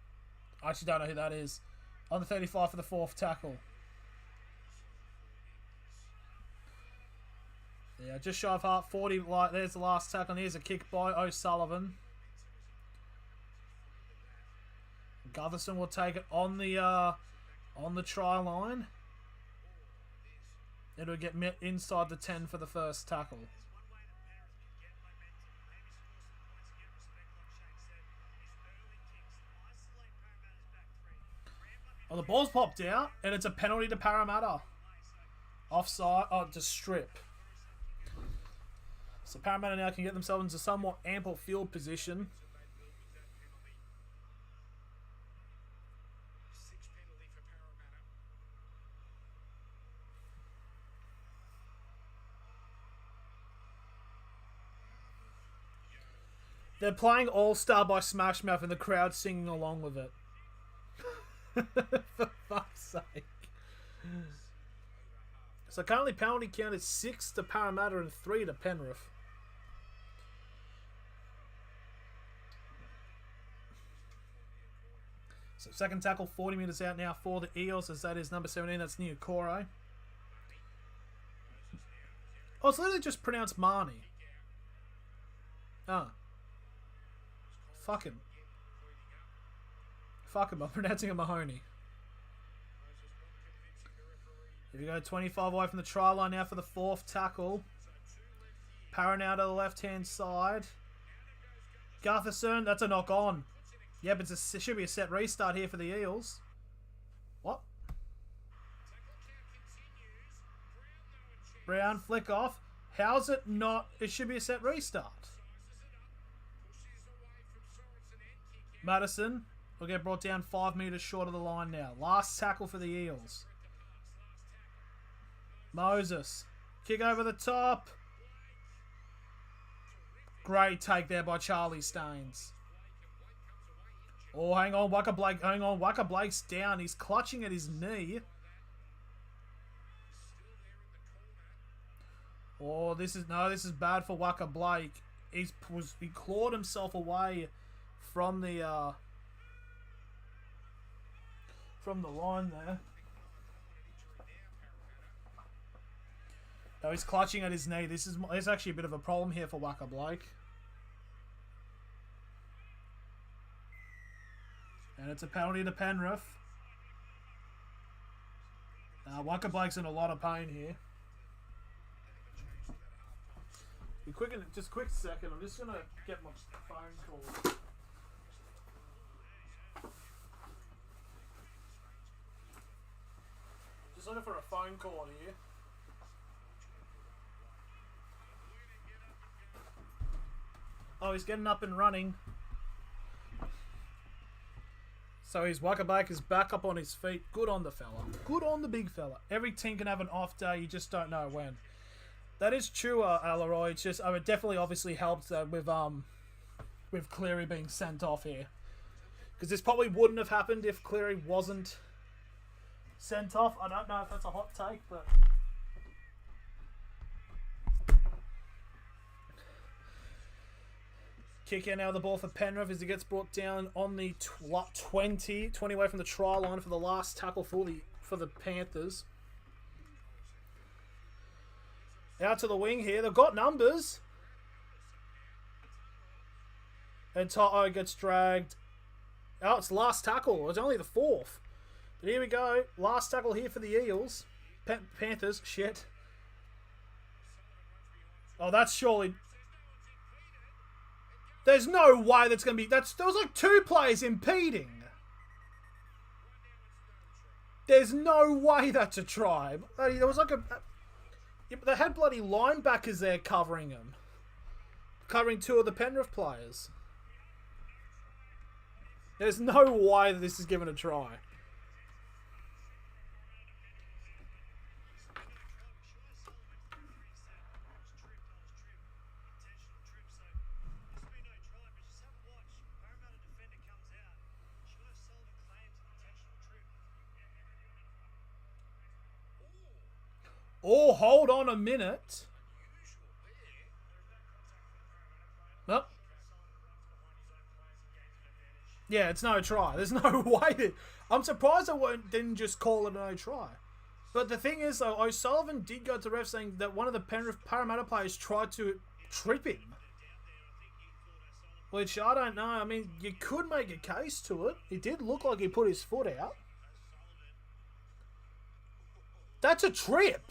I actually don't know who that is. On the 35 for the fourth tackle. Yeah, just shy of half 40. Like, there's the last tackle. And here's a kick by O'Sullivan. Gutherson will take it on the try line. It'll get met inside the 10 for the first tackle. Oh, the ball's popped out, and it's a penalty to Parramatta. Offside. Oh, just strip. So Parramatta now can get themselves into somewhat ample field position. They're playing All-Star by Smash Mouth and the crowd singing along with it. For fuck's sake. So currently penalty count is 6 to Parramatta and 3 to Penrith. So second tackle 40 metres out now for the Eels, as that is number 17, that's Niokore. Oh, it's literally just pronounced Marnie. Ah. Fuck him. Fuck him, I'm pronouncing it Mahoney. Here we go, 25 away from the try line now for the fourth tackle. Parra now to the left-hand side. Gutherson, that's a knock on. Yep, it should be a set restart here for the Eels. What? Brown, flick off. How's it not? It should be a set restart. Madison will get brought down 5 metres short of the line now. Last tackle for the Eels. Moses. Kick over the top. Great take there by Charlie Staines. Oh, hang on. Waka Blake. Hang on. Waka Blake's down. He's clutching at his knee. Oh, this is bad for Waka Blake. He clawed himself away from the line there. No, he's clutching at his knee. There's actually a bit of a problem here for Waka Blake. And it's a penalty to Penrith. Waka Blake's in a lot of pain here. Just quick second. I'm just going to get my phone call. looking for a phone call here. Oh, he's getting up and running. So his Wakaback is back up on his feet. Good on the fella. Good on the big fella. Every team can have an off day. You just don't know when. That is true, Alaroy. It's just it definitely obviously helped with Cleary being sent off here. Because this probably wouldn't have happened if Cleary wasn't sent off. I don't know if that's a hot take, but... Kick out now the ball for Penrith as he gets brought down on the 20 away from the try line for the last tackle for the Panthers. Out to the wing here. They've got numbers. And Toto gets dragged. Oh, it's last tackle. It's only the 4th. But here we go. Last tackle here for the Eels. Panthers. Shit. Oh, that's surely... There's no way that's going to be... There was like 2 players impeding. There's no way that's a try. There was like a... They had bloody linebackers there covering him. Covering 2 of the Penrith players. There's no way that this is given a try. Oh, hold on a minute. Nope. Yeah, it's no try. There's no way. I'm surprised they didn't just call it a no try. But the thing is, though, O'Sullivan did go to ref saying that one of the Parramatta players tried to trip him. Which, I don't know. I mean, you could make a case to it. It did look like he put his foot out. That's a trip.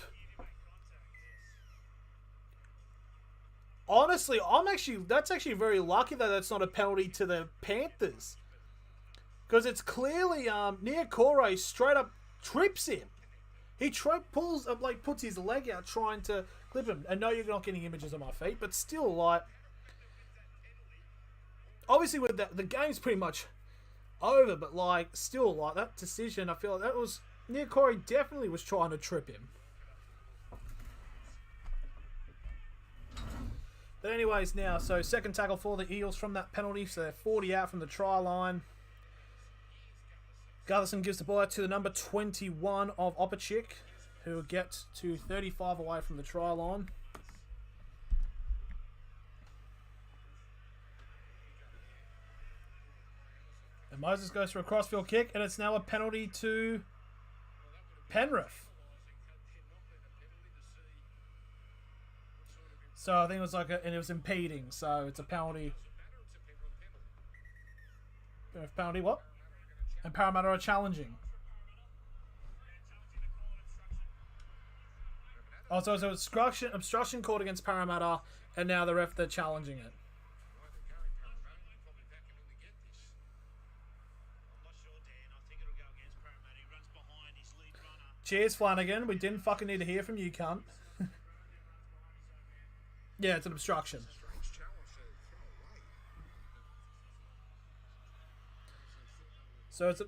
Honestly, that's actually very lucky that that's not a penalty to the Panthers. Because it's clearly, Niokore straight up trips him. He puts his leg out trying to clip him. And no, you're not getting images of my feet, but still, like... Obviously, with the game's pretty much over, but, like, still, like, that decision, I feel like that was... Niokore definitely was trying to trip him. But anyways, now, so second tackle for the Eels from that penalty. So they're 40 out from the try line. Gutherson gives the ball out to the number 21 of Opachik, who gets to 35 away from the try line. And Moses goes for a crossfield kick, and it's now a penalty to Penrith. So I think it was and it was impeding, so it's a penalty. Penalty what? And Parramatta are challenging. Oh, so it's obstruction called against Parramatta, and now they're challenging it. Cheers, Flanagan. We didn't fucking need to hear from you, cunt. Yeah, it's an obstruction. So it's a...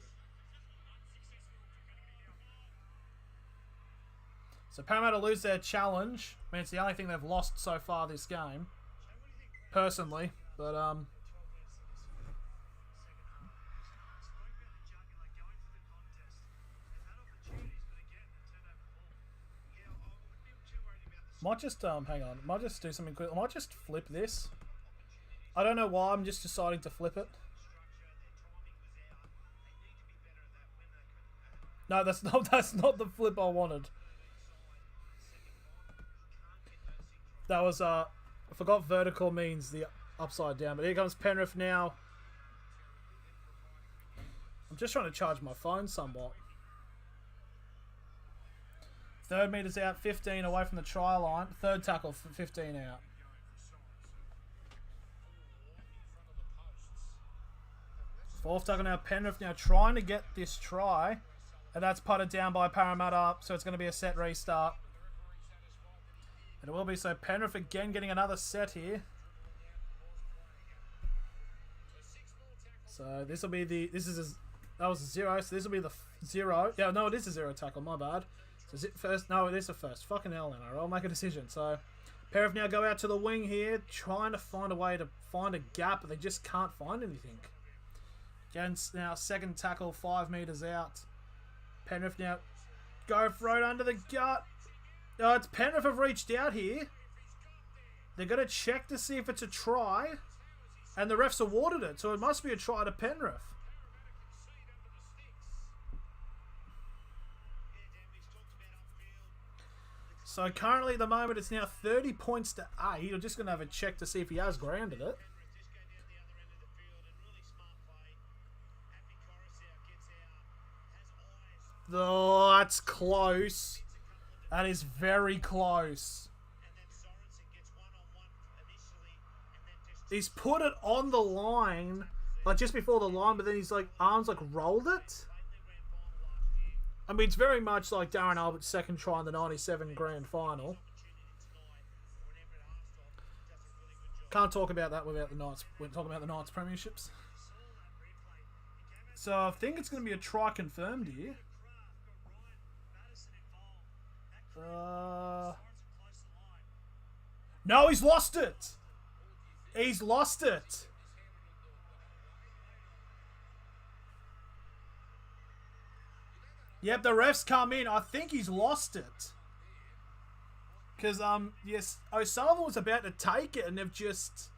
So Parramatta lose their challenge. I mean, it's the only thing they've lost so far this game. Personally. But, might just, hang on. Might just do something quick. I might just flip this. I don't know why. I'm just deciding to flip it. No, that's not the flip I wanted. That was, I forgot vertical means the upside down. But here comes Penrith now. I'm just trying to charge my phone somewhat. Third meter's out, 15 away from the try line. Third tackle, 15 out. Fourth tackle now, Penrith now trying to get this try. And that's putted down by Parramatta, so it's going to be a set restart. And it will be, so Penrith again getting another set here. So this will be the, that was a 0, so this will be the 0. Yeah, no, it is a 0 tackle, my bad. So is it first? No, it is a first. Fucking hell, NRL, make a decision. So Penrith now go out to the wing here, trying to find a way to find a gap, but they just can't find anything. Against now, second tackle, 5 metres out. Penrith now go for it under the gut. Oh, it's Penrith have reached out here. They're going to check to see if it's a try. And the refs awarded it. So it must be a try to Penrith. So currently at the moment it's now 30 points to 8. I'm just going to have a check to see if he has grounded it. Oh, that's close. That is very close. He's put it on the line, like just before the line, but then he's like arms like rolled it. I mean, it's very much like Darren Albert's second try in the 97 grand final. Can't talk about that without the Knights. We're talking about the Knights premierships. So I think it's going to be a try confirmed here. No, he's lost it. He's lost it. Yep, the refs come in. I think he's lost it. Because, yes, O'Sullivan was about to take it and they've just...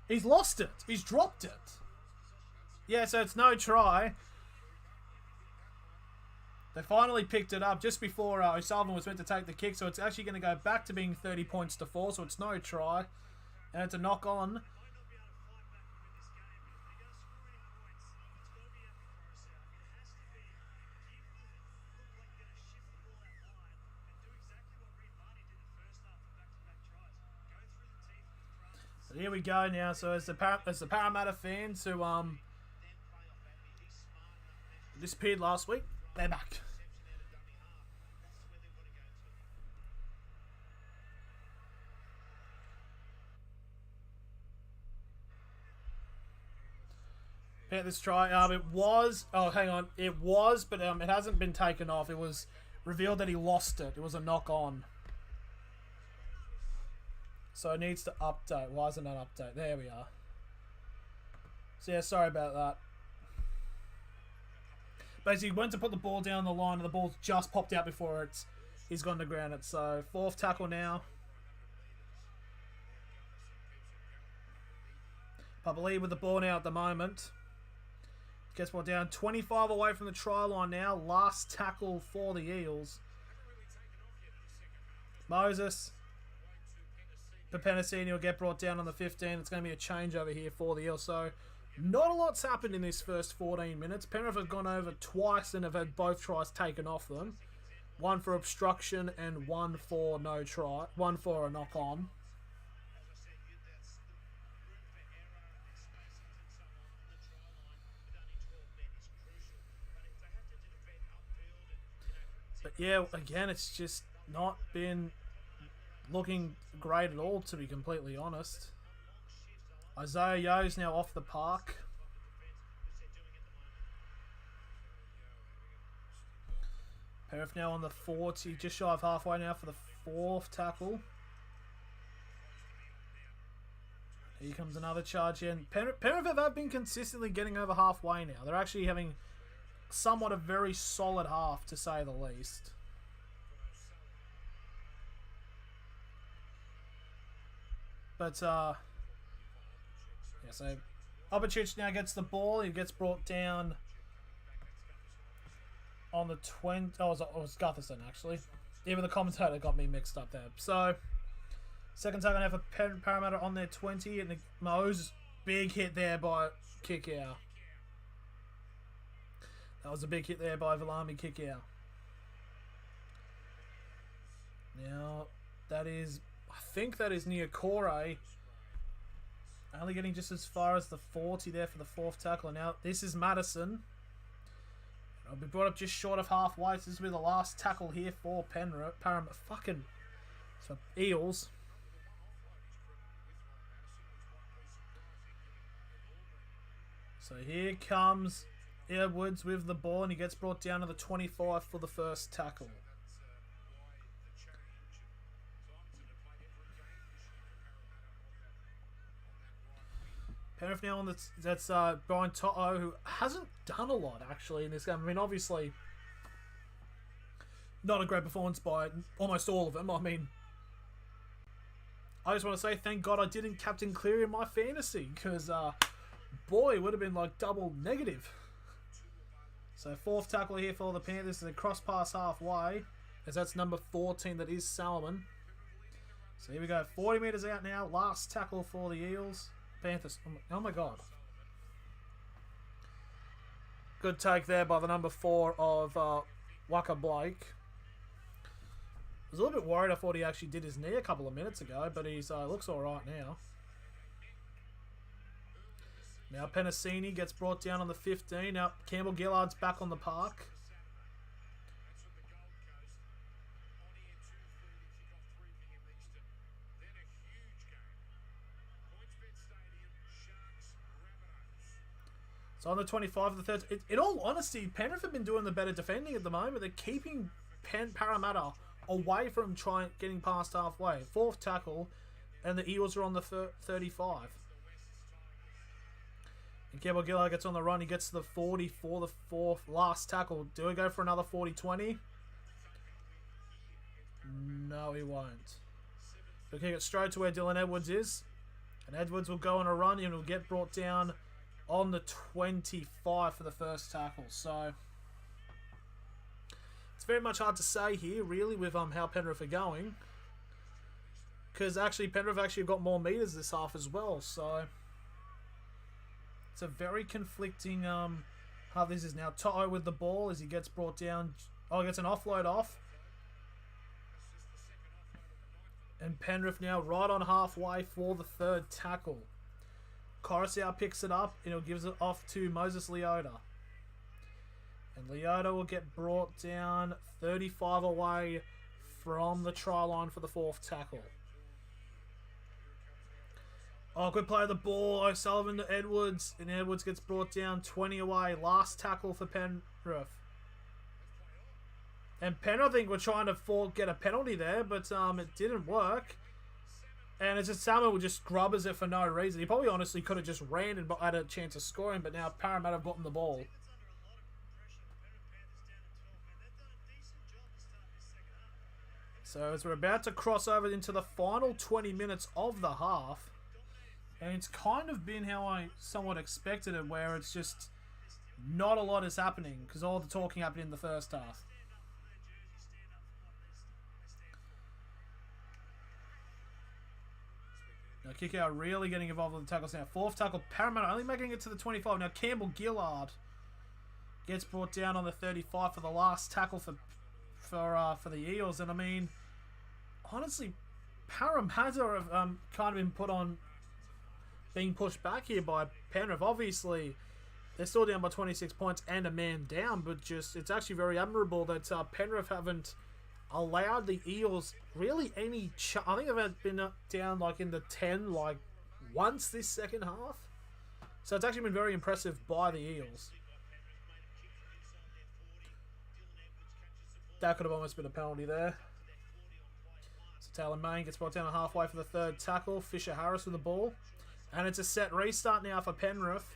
He's lost it. He's dropped it. Yeah, so it's no try. They finally picked it up just before O'Sullivan was meant to take the kick, so it's actually going to go back to being 30 points to 4, so it's no try. And it's a knock on. So here we go now. So as the Parramatta fans who disappeared last week, they're back. Panthers try. It was. Oh, hang on. It was, but it hasn't been taken off. It was revealed that he lost it. It was a knock on. So it needs to update. Why isn't that update? There we are. So yeah, sorry about that. Basically, went to put the ball down the line and the ball just popped out before he's gone to ground it. So, fourth tackle now. Papali with the ball now at the moment. Gets ball down 25 away from the try line now. Last tackle for the Eels. Moses. Pepenicini will get brought down on the 15. It's going to be a change over here for the Eels. So, not a lot's happened in this first 14 minutes. Penrith have gone over twice and have had both tries taken off them. One for obstruction and one for no try. One for a knock on. But yeah, again, it's just not been looking great at all, to be completely honest. Isaiah Yo's now off the park. Penrith now on the 40, just shy of halfway now for the fourth tackle. Here comes another charge in. Penrith have been consistently getting over halfway now. They're actually having somewhat a very solid half, to say the least. But, yeah, so Oberchich now gets the ball. He gets brought down on the 20. Oh, it was Gutherson, actually. Even the commentator got me mixed up there. So, second tackle now for Parramatta on their 20. And Moses, big hit there by kick out. That was a big hit there by Valami, kick out. Now, that is I think that is near Corey. Only getting just as far as the 40 there for the fourth tackle. And now this is Madison. It'll be brought up just short of halfway. So this will be the last tackle here for Penrith. So Eels. So here comes Edwards with the ball, and he gets brought down to the 25 for the first tackle. Penrith now on that's Brian Toto, who hasn't done a lot actually in this game. I mean, obviously, not a great performance by almost all of them. I mean, I just want to say thank God I didn't captain Cleary in my fantasy, because boy, it would have been like double negative. So fourth tackle here for the Panthers, and a cross pass halfway, as that's number 14, that is Salmon. So here we go, 40 metres out now, last tackle for the Eels. Panthers, oh my God. Good take there by the number 4 of Waka Blake. I was a little bit worried. I thought he actually did his knee a couple of minutes ago, but he's looks alright now. Now Penasini gets brought down on the 15. Now Campbell Gillard's back on the park. So on the 25 of the third. In all honesty, Penrith have been doing the better defending at the moment. They're keeping Parramatta away from getting past halfway. Fourth tackle, and the Eels are on the 35. And Campbell Gillard gets on the run. He gets to the 40 for the fourth last tackle. Do we go for another 40-20? No, he won't. He'll kick it straight to where Dylan Edwards is. And Edwards will go on a run and will get brought down on the 25 for the first tackle. So it's very much hard to say here, really, with how Penrith are going, because actually Penrith actually got more meters this half as well. So it's a very conflicting how this is now. Toto with the ball as he gets brought down. Oh, gets an offload off. And Penrith now right on halfway for the third tackle. Coruscant picks it up and he'll gives it off to Moses Leota. And Leota will get brought down 35 away from the try line for the fourth tackle. Oh, good play of the ball. O'Sullivan to Edwards. And Edwards gets brought down 20 away. Last tackle for Penrith. And Penrith, I think, were trying to get a penalty there, but it didn't work. And it's just Salmon would just grubbers it for no reason. He probably honestly could have just ran and had a chance of scoring, but now Parramatta have gotten the ball. So as we're about to cross over into the final 20 minutes of the half, and it's kind of been how I somewhat expected it, where it's just not a lot is happening because all the talking happened in the first half. Now Kikau really getting involved with the tackles now. Fourth tackle, Parramatta only making it to the 25. Now Campbell Gillard gets brought down on the 35 for the last tackle for the Eels. And I mean, honestly, Parramatta have kind of been being pushed back here by Penrith. Obviously, they're still down by 26 points and a man down, but just it's actually very admirable that Penrith haven't allowed the Eels really any I think they've been down like in the 10 like once this second half. So it's actually been very impressive by the Eels. That could have almost been a penalty there. So Taylor Main gets brought down to halfway for the third tackle. Fisher Harris with the ball. And it's a set restart now for Penrith.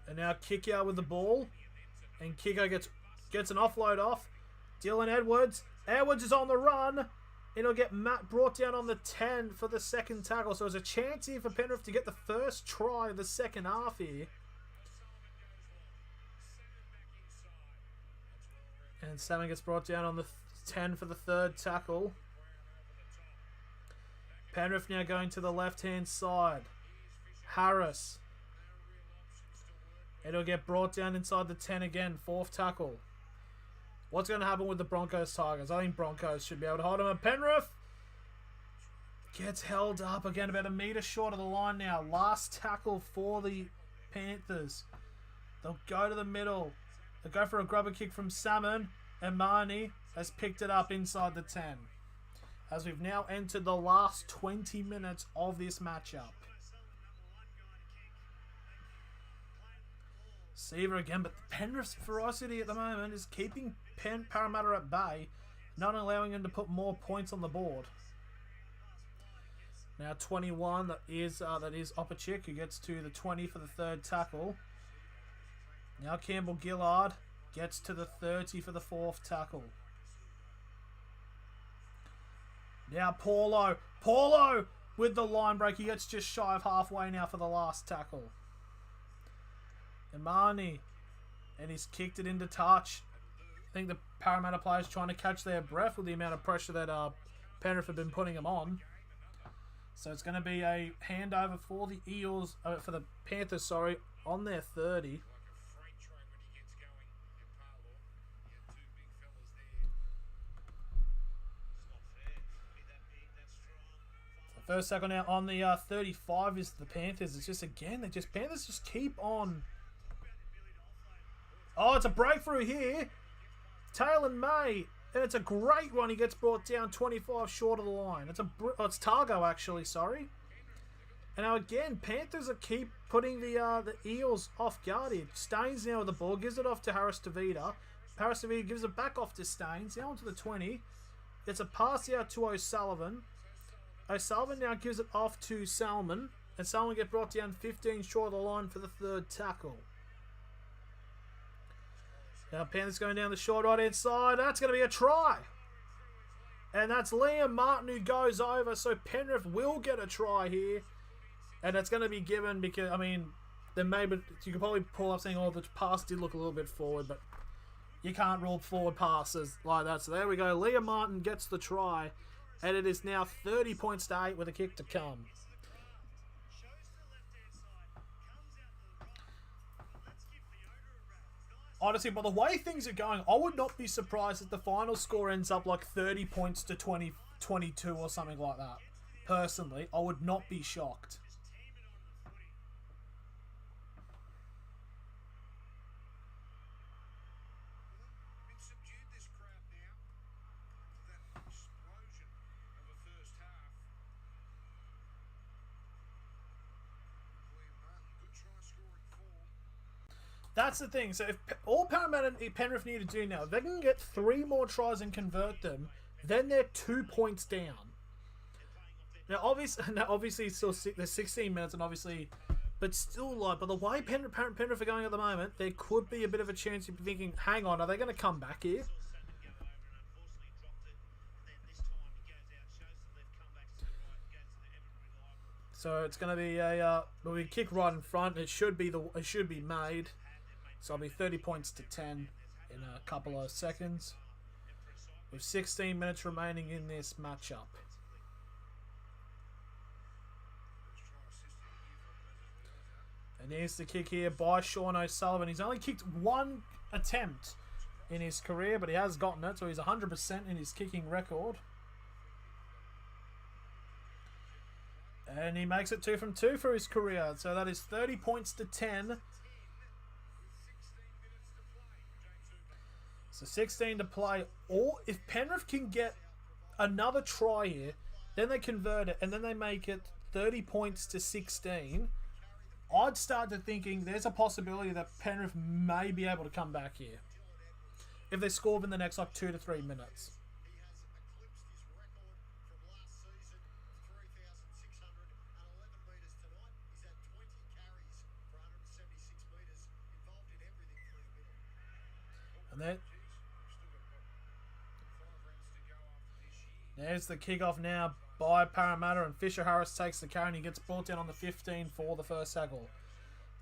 And now Kikau with the ball. And Kiko gets an offload off. Dylan Edwards. Edwards is on the run. It'll get Matt brought down on the 10 for the second tackle. So there's a chance here for Penrith to get the first try of the second half here. And Salmon gets brought down on the 10 for the third tackle. Penrith now going to the left-hand side. Harris. It'll get brought down inside the 10 again. Fourth tackle. What's going to happen with the Broncos Tigers? I think Broncos should be able to hold them. And Penrith gets held up again, about a metre short of the line now. Last tackle for the Panthers. They'll go to the middle. They'll go for a grubber kick from Salmon. And Marnie has picked it up inside the 10. As we've now entered the last 20 minutes of this matchup. Seaver again, but Penrith's ferocity at the moment is keeping Parramatta at bay, not allowing them to put more points on the board. Now 21, that is Opachik, who gets to the 20 for the third tackle. Now Campbell Gillard gets to the 30 for the fourth tackle. Now Paulo with the line break. He gets just shy of halfway now for the last tackle. Imani, and he's kicked it into touch. I think the Parramatta players trying to catch their breath with the amount of pressure that Penrith have been putting them on. So it's going to be a handover for the Eels, for the Panthers, sorry, on their 30. First tackle now on the 35 is the Panthers. It's just, again, Panthers just keep on. Oh, it's a breakthrough here. Taylor May. And it's a great one. He gets brought down 25 short of the line. It's Targo, actually, sorry. And now, again, Panthers are keep putting the Eels off guard here. Staines now with the ball. Gives it off to Harris Tavita. Harris Tavita gives it back off to Staines. Now onto the 20. It's a pass out to O'Sullivan. O'Sullivan now gives it off to Salmon. And Salmon gets brought down 15 short of the line for the third tackle. Now Panthers going down the short right-hand side. That's going to be a try. And that's Liam Martin who goes over. So Penrith will get a try here. And it's going to be given because, I mean, then maybe you could probably pull up saying, oh, the pass did look a little bit forward. But you can't rule forward passes like that. So there we go. Liam Martin gets the try. And it is now 30 points to 8 with a kick to come. Honestly, by the way things are going, I would not be surprised if the final score ends up like 30 points to 22 or something like that. Personally, I would not be shocked. That's the thing. So if all Parramatta and Penrith need to do now, if they can get 3 more tries and convert them, then they're 2 points down. Now obviously still there's 16 minutes, and obviously, but still, like, by the way Penrith are going at the moment, there could be a bit of a chance you'd be thinking, hang on, are they going to come back here? So it's going to be a we kick right in front. It should be made. So it'll be 30 points to 10 in a couple of seconds. With 16 minutes remaining in this matchup. And here's the kick here by Sean O'Sullivan. He's only kicked 1 attempt in his career, but he has gotten it. So he's 100% in his kicking record. And he makes it 2 from 2 for his career. So that is 30 points to 10. So 16 to play. Or if Penrith can get another try here, then they convert it, and then they make it 30 points to 16. I'd start to thinking there's a possibility that Penrith may be able to come back here. If they score within the next like 2 to 3 minutes. And then there's the kickoff now by Parramatta, and Fisher Harris takes the carry and he gets brought down on the 15 for the first tackle.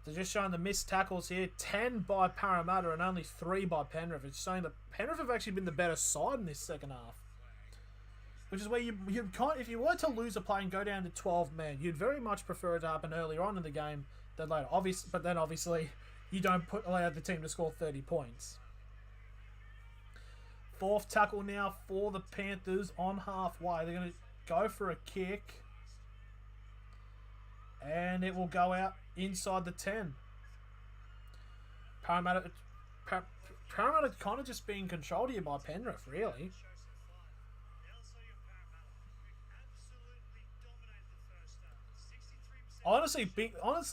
They're just showing the missed tackles here. 10 by Parramatta and only 3 by Penrith. It's showing that Penrith have actually been the better side in this second half. Which is where you can't, if you were to lose a play and go down to 12 men, you'd very much prefer it to happen earlier on in the game than later. But then obviously you don't allow the team to score 30 points. 4th tackle now for the Panthers on halfway. They're going to go for a kick. And it will go out inside the 10. Parramatta kind of just being controlled here by Penrith, really. Honestly,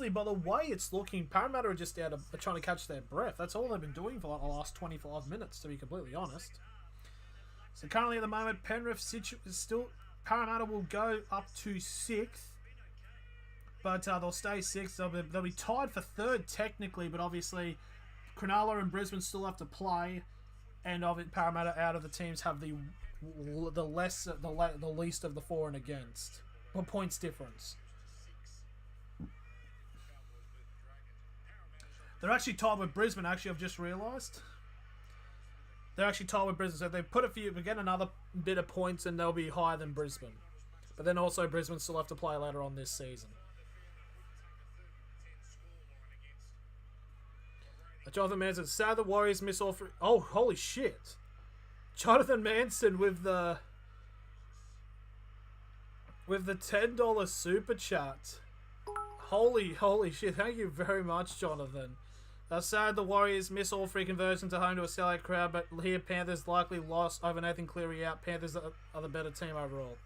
by the way it's looking, Parramatta are just out of trying to catch their breath. That's all they've been doing for like the last 25 minutes, to be completely honest. So currently at the moment, Penrith is still... Parramatta will go up to 6th. But they'll stay 6th. They'll be tied for 3rd technically, but obviously Cronulla and Brisbane still have to play. And Parramatta out of the teams have the least of the for and against. Or points difference. They're actually tied with Brisbane, actually, I've just realised. They're actually tied with Brisbane. So if they get another bit of points, and they'll be higher than Brisbane. But then also Brisbane still have to play later on this season. Jonathan Manson, sad the Warriors miss all three. Oh, holy shit. Jonathan Manson with the $10 super chat. Holy shit. Thank you very much, Jonathan. Sad the Warriors miss all 3 conversions at home to a sellout crowd, but here Panthers likely lost over Nathan Cleary out. Panthers are the better team overall.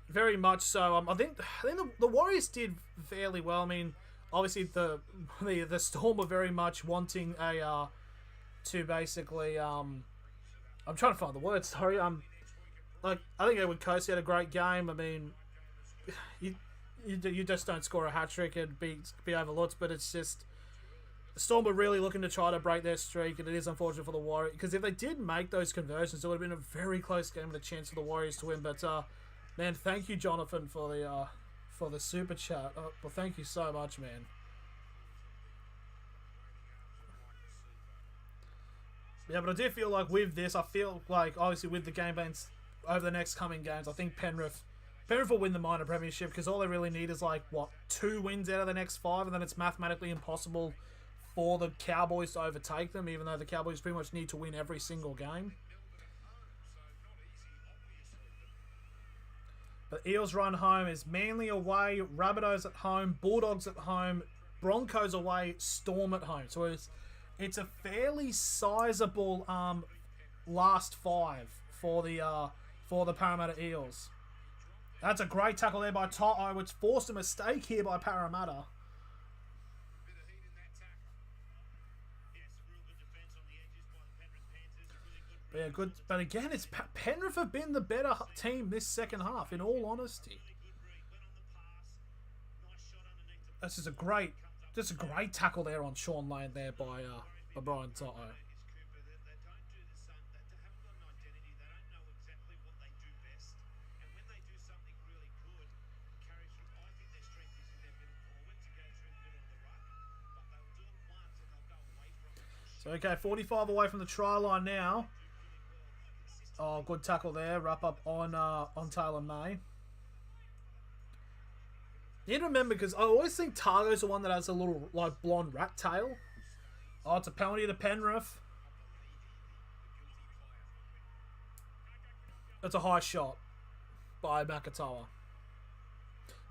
Very much so. I think the Warriors did fairly well. I mean, obviously the Storm were very much wanting to basically I'm trying to find the words. Sorry. I think Edward Coast had a great game. I mean, you just don't score a hat trick and be overlooked, but it's just the Storm were really looking to try to break their streak, and it is unfortunate for the Warriors because if they did make those conversions, it would have been a very close game and a chance for the Warriors to win. But man, thank you, Jonathan, for the super chat. Well, thank you so much, man. Yeah, but I do feel like with this, I feel like obviously with the game plans over the next coming games, I think Penrith will win the minor premiership because all they really need is like 2 wins out of the next 5, and then it's mathematically impossible for the Cowboys to overtake them, even though the Cowboys pretty much need to win every single game. But Eels run home is Manly away, Rabbitohs at home, Bulldogs at home, Broncos away, Storm at home. So it's a fairly sizable last 5 for the Parramatta Eels. That's a great tackle there by Toto, which forced a mistake here by Parramatta. But yeah, good. But again, it's Penrith have been the better team this second half, in all honesty. This is a great tackle there on Sean Lane there by Brian Toto. So okay, 45 away from the try line now. Oh, good tackle there. Wrap up on Taylor May. You need to remember, because I always think Targo's the one that has a little like blonde rat tail. Oh, it's a penalty to Penrith. It's a high shot by Makatoa.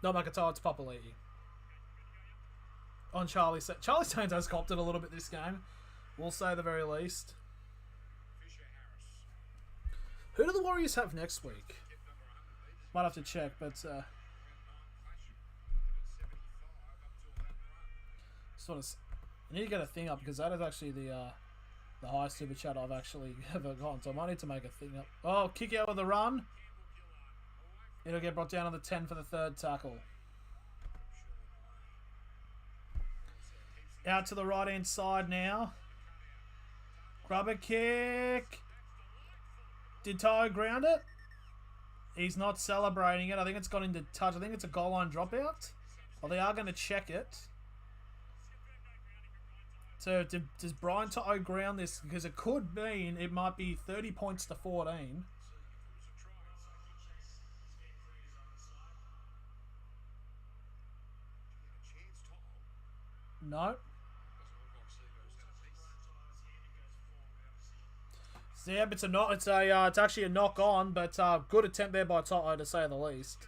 Not Makatoa, it's Papali'i. On Charlie. Charlie Staines has copped it a little bit this game. We'll say the very least. Who do the Warriors have next week? Might have to check, but sort of, I need to get a thing up because that is actually the highest super chat I've actually ever gotten. So I might need to make a thing up. Oh, kick out with a run. It'll get brought down on the 10 for the 3rd tackle. Out to the right hand side now. Grubber kick. Did Ty ground it? He's not celebrating it. I think it's gone into touch. I think it's a goal line dropout. Well, they are going to check it. So does Brian Toto ground this? Because it could mean it might be 30 points to 14. No. So yeah, it's it's actually a knock on, but good attempt there by Toto to say the least.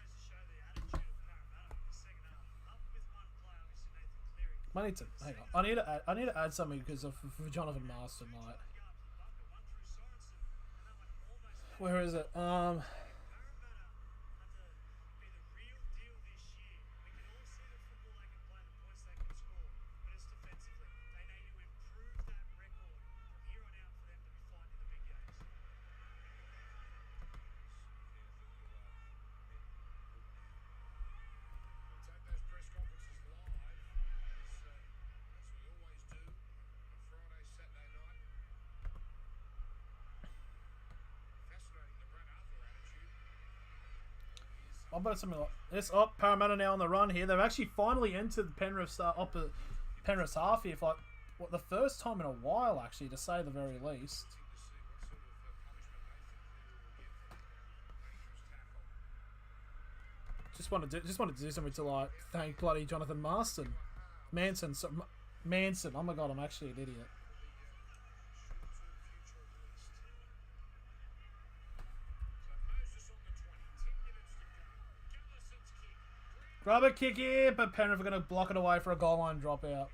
I need to hang on. I need to add something because of for Jonathan Marston. Like, where is it? I bet something like this. Oh, Parramatta now on the run here. They've actually finally entered Penrith's Penrith's half here for like what, the first time in a while, actually, to say the very least. Just wanted to do something to like thank bloody Jonathan Marston, Manson. Oh my god, I'm actually an idiot. Rubber kick here, but Penrith are going to block it away for a goal line dropout.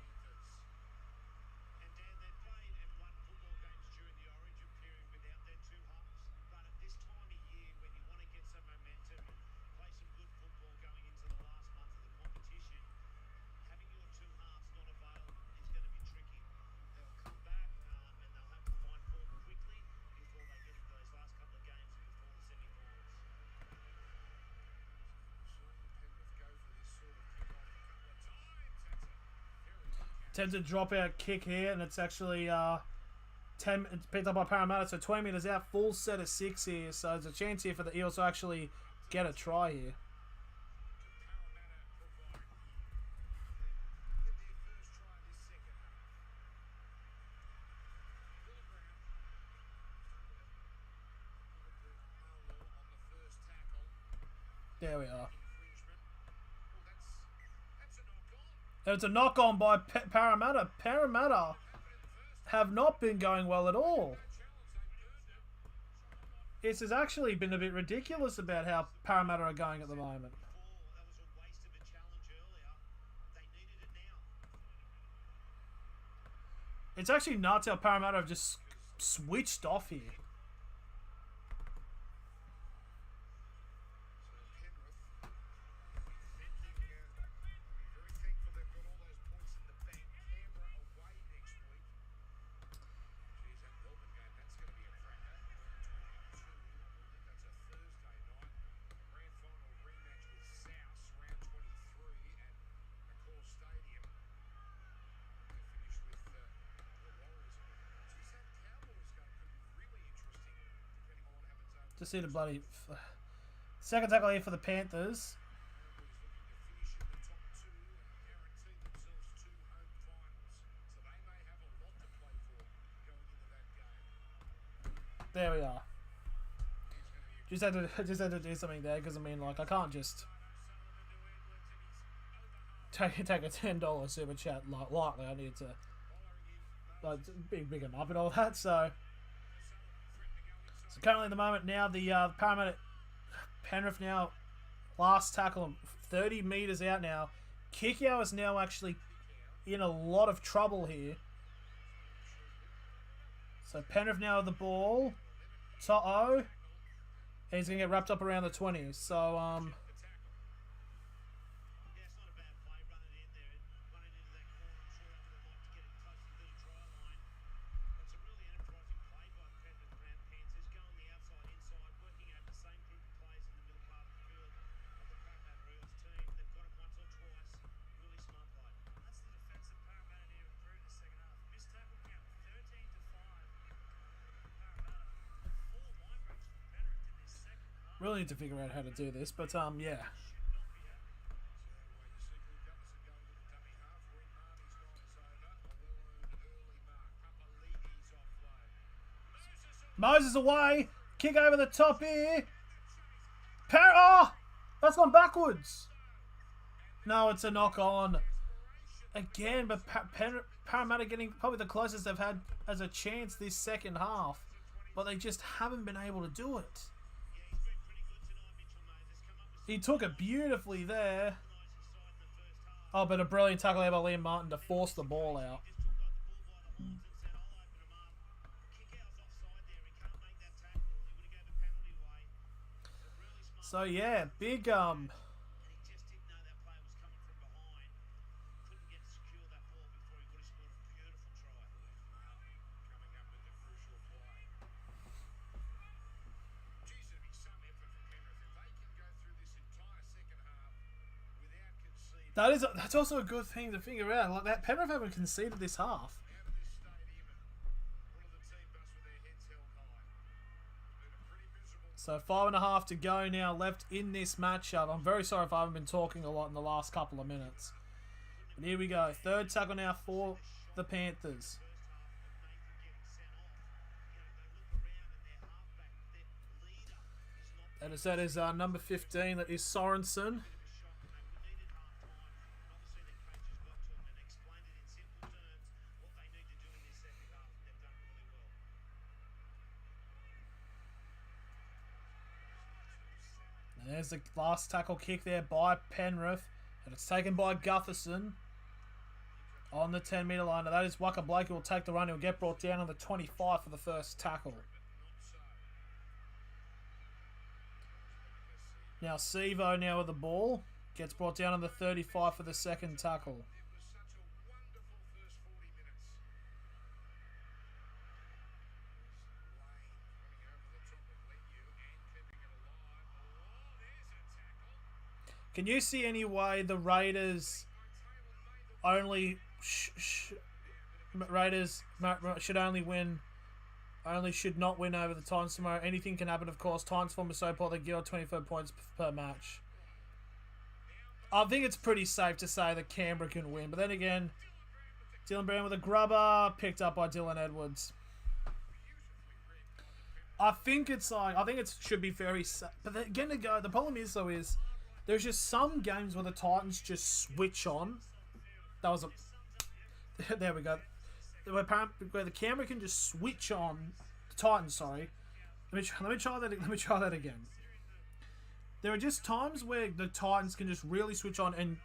Attempted dropout kick here, and it's actually it's picked up by Parramatta, so 20 metres out, full set of 6 here, so there's a chance here for the Eels to actually get a try here. There we are. It's a knock-on by Parramatta. Parramatta have not been going well at all. This has actually been a bit ridiculous about how Parramatta are going at the moment. It's actually nuts how Parramatta have just switched off here. Just see the bloody second tackle here for the Panthers. There we are. Just had to do something there because I mean, like, I can't just take a $10 super chat lightly. I need to like be big enough and all that. So currently at the moment now, the Parramatta Penrith now last tackle 30 metres out now. Kikau is now actually in a lot of trouble here. So Penrith now with the ball. Toto. He's going to get wrapped up around the 20s. So, really need to figure out how to do this, but yeah. Moses away, kick over the top here. Oh, that's gone backwards. No, it's a knock on again, but Parramatta getting probably the closest they've had as a chance this second half but they just haven't been able to do it. He took it beautifully there. Oh, but a brilliant tackle there by Liam Martin to force the ball out. So yeah, big that's also a good thing to figure out. Like that, Penrith haven't conceded this half. So 5.5 to go now left in this matchup. I'm very sorry if I haven't been talking a lot in the last couple of minutes. But here we go. Third tackle now for the Panthers. And as that is number 15, that is Sorensen. And there's the last tackle kick there by Penrith. And it's taken by Gutherson on the 10-metre line. Now that is Waka Blake who will take the run. He'll get brought down on the 25 for the first tackle. Now Sevo now with the ball. Gets brought down on the 35 for the second tackle. Can you see any way the Raiders only should only win, should not win over the Titans tomorrow? Anything can happen, of course. Titans form are so poor they give out 24 points per match. I think it's pretty safe to say that Canberra can win, but then again, Dylan Brown with a grubber, picked up by Dylan Edwards. I think it should be very safe. But then again, the problem is though is there's just some games where the Titans just switch on. That was a... There we go. Where the camera can just switch on. The Titans, sorry. Let me try that again. There are just times where the Titans can just really switch on and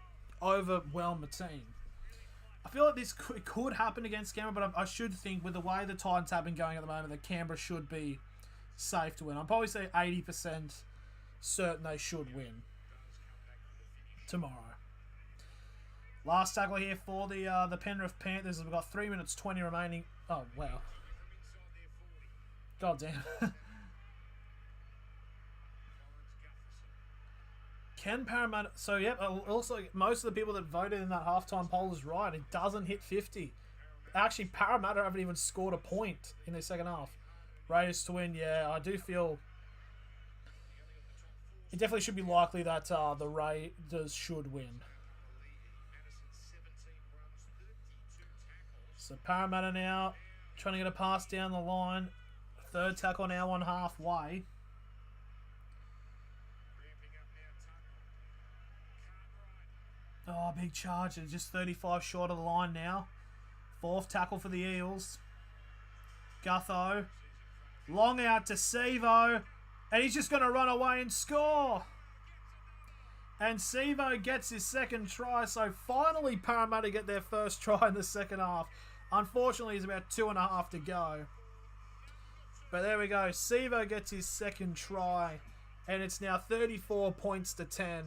overwhelm the team. I feel like this could happen against Canberra, but I should think with the way the Titans have been going at the moment, that Canberra should be safe to win. I'll probably say 80% certain they should win tomorrow. Last tackle here for the Penrith Panthers. We've got 3 minutes 20 remaining. Oh wow! God damn. Can Parramatta? So yep. Also, most of the people that voted in that halftime poll is right. It doesn't hit 50. Actually, Parramatta haven't even scored a point in their second half. Raiders to win. Yeah, I do feel. It definitely should be likely that the Raiders should win. So Parramatta now trying to get a pass down the line. Third tackle now on halfway. Oh, big charge. It's just 35 short of the line now. Fourth tackle for the Eels. Gutho. Long out to Sevo. And he's just going to run away and score. And Sevo gets his second try. So finally Parramatta get their first try in the second half. Unfortunately, it's about 2.5 to go. But there we go. Sevo gets his second try. And it's now 34 points to 10.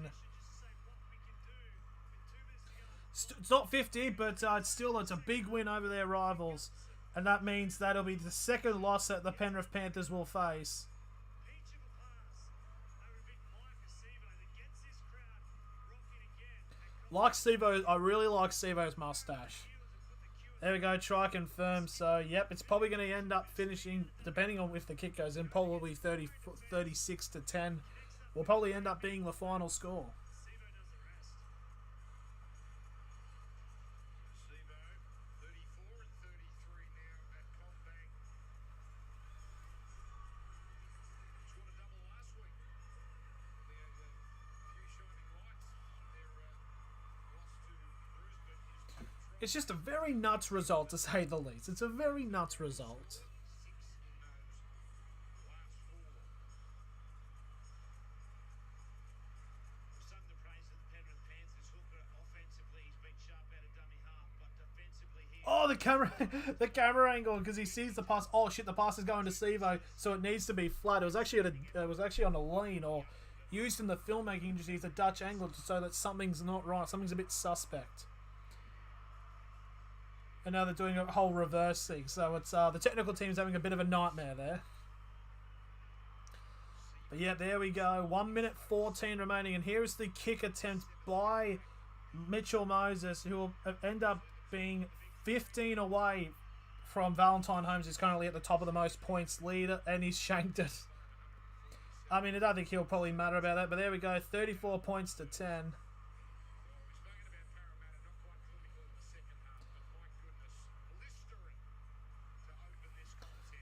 It's not 50, but it's a big win over their rivals. And that means that'll be the second loss that the Penrith Panthers will face. Like Sevo, I really like Sevo's mustache. There we go, try confirmed. So, yep, it's probably going to end up finishing, depending on if the kick goes in, probably 36 to 10. Will probably end up being the final score. It's just a very nuts result, to say the least. It's a very nuts result. Oh, the camera, the camera angle, because he sees the pass. Oh shit, the pass is going to Sivo, so it needs to be flat. It was actually on a lean, or used in the filmmaking industry as a Dutch angle, so that something's not right. Something's a bit suspect. And now they're doing a whole reverse thing, so it's the technical team's having a bit of a nightmare there. But yeah, there we go. 1 minute 14 remaining, and here is the kick attempt by Mitchell Moses, who will end up being 15 away from Valentine Holmes, who's currently at the top of the most points leader, and he's shanked it. I mean, I don't think he'll probably matter about that, but there we go. 34 points to 10.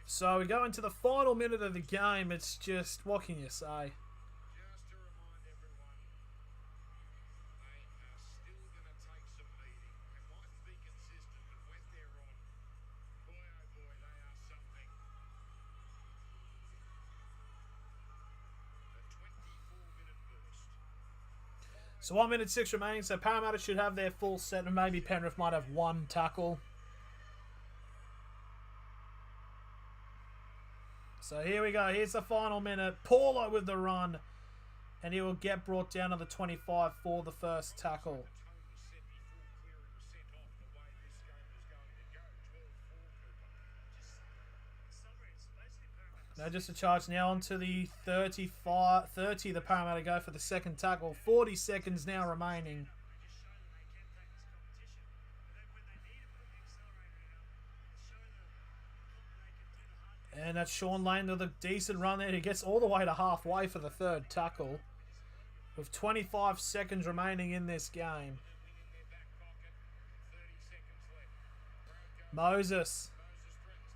So we go into the final minute of the game. It's just, what can you say? Just to remind everyone, they are still going to take some beating. They mightn't be consistent, but when they're on, boy oh boy, they are something. A 24-minute burst. So 1 minute 6 remaining. So Parramatta should have their full set, and maybe Penrith might have one tackle. So here we go. Here's the final minute. Paulo with the run. And he will get brought down to the 25 for the first tackle. Now just a charge now onto the 30, the Parramatta go for the second tackle. 40 seconds now remaining. And that's Sean Lane with a decent run there. He gets all the way to halfway for the third tackle. With 25 seconds remaining in this game. Moses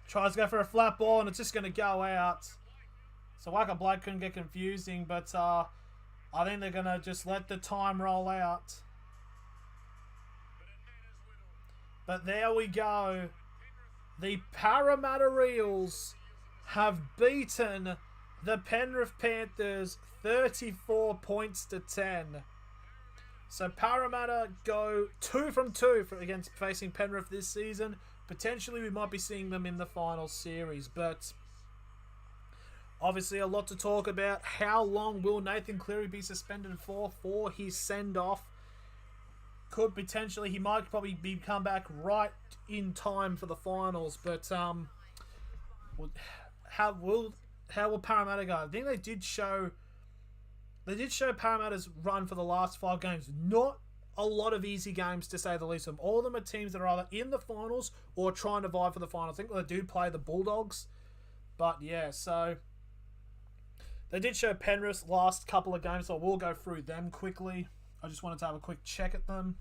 tries to go for a flat ball, and it's just going to go out. So Waka Blake couldn't get confusing, but I think they're going to just let the time roll out. But there we go. The Parramatta Eels have beaten the Penrith Panthers 34 points to 10. So Parramatta go 2 from 2 against facing Penrith this season. Potentially we might be seeing them in the final series, but obviously a lot to talk about. How long will Nathan Cleary be suspended for his send-off? Could potentially, he might probably come back right in time for the finals, but how will Parramatta go? I think they did show Parramatta's run for the last 5 games. Not a lot of easy games, to say the least. All of them are teams that are either in the finals or trying to vie for the finals. I think they do play the Bulldogs, but yeah, so they did show Penrith's last couple of games, so we'll go through them quickly. I just wanted to have a quick check at them.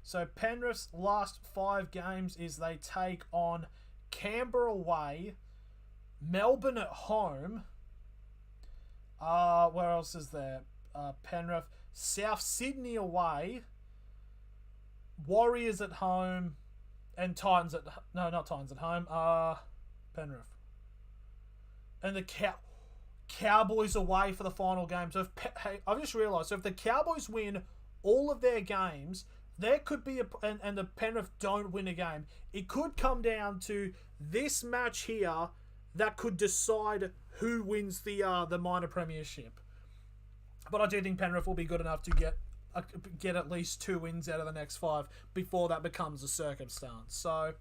So Penrith's last 5 games is they take on Canberra away, Melbourne at home. Where else is there? Penrith, South Sydney away, Warriors at home, and Titans at not Titans at home. Penrith, and the Cowboys away for the final game. So I've just realised, so if the Cowboys win all of their games, there could be and the Penrith don't win a game, it could come down to this match here that could decide who wins the minor premiership. But I do think Penrith will be good enough to get at least 2 wins out of the next 5 before that becomes a circumstance. So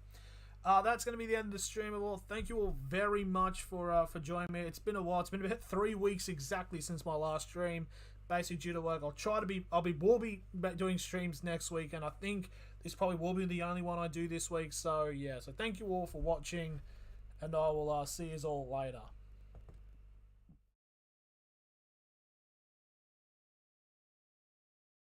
that's going to be the end of the stream. Well, thank you all very much for joining me. It's been a while. It's been about 3 weeks exactly since my last stream, basically due to work. We'll be doing streams next week, and I think this probably will be the only one I do this week. So yeah, so thank you all for watching, and I will see you all later.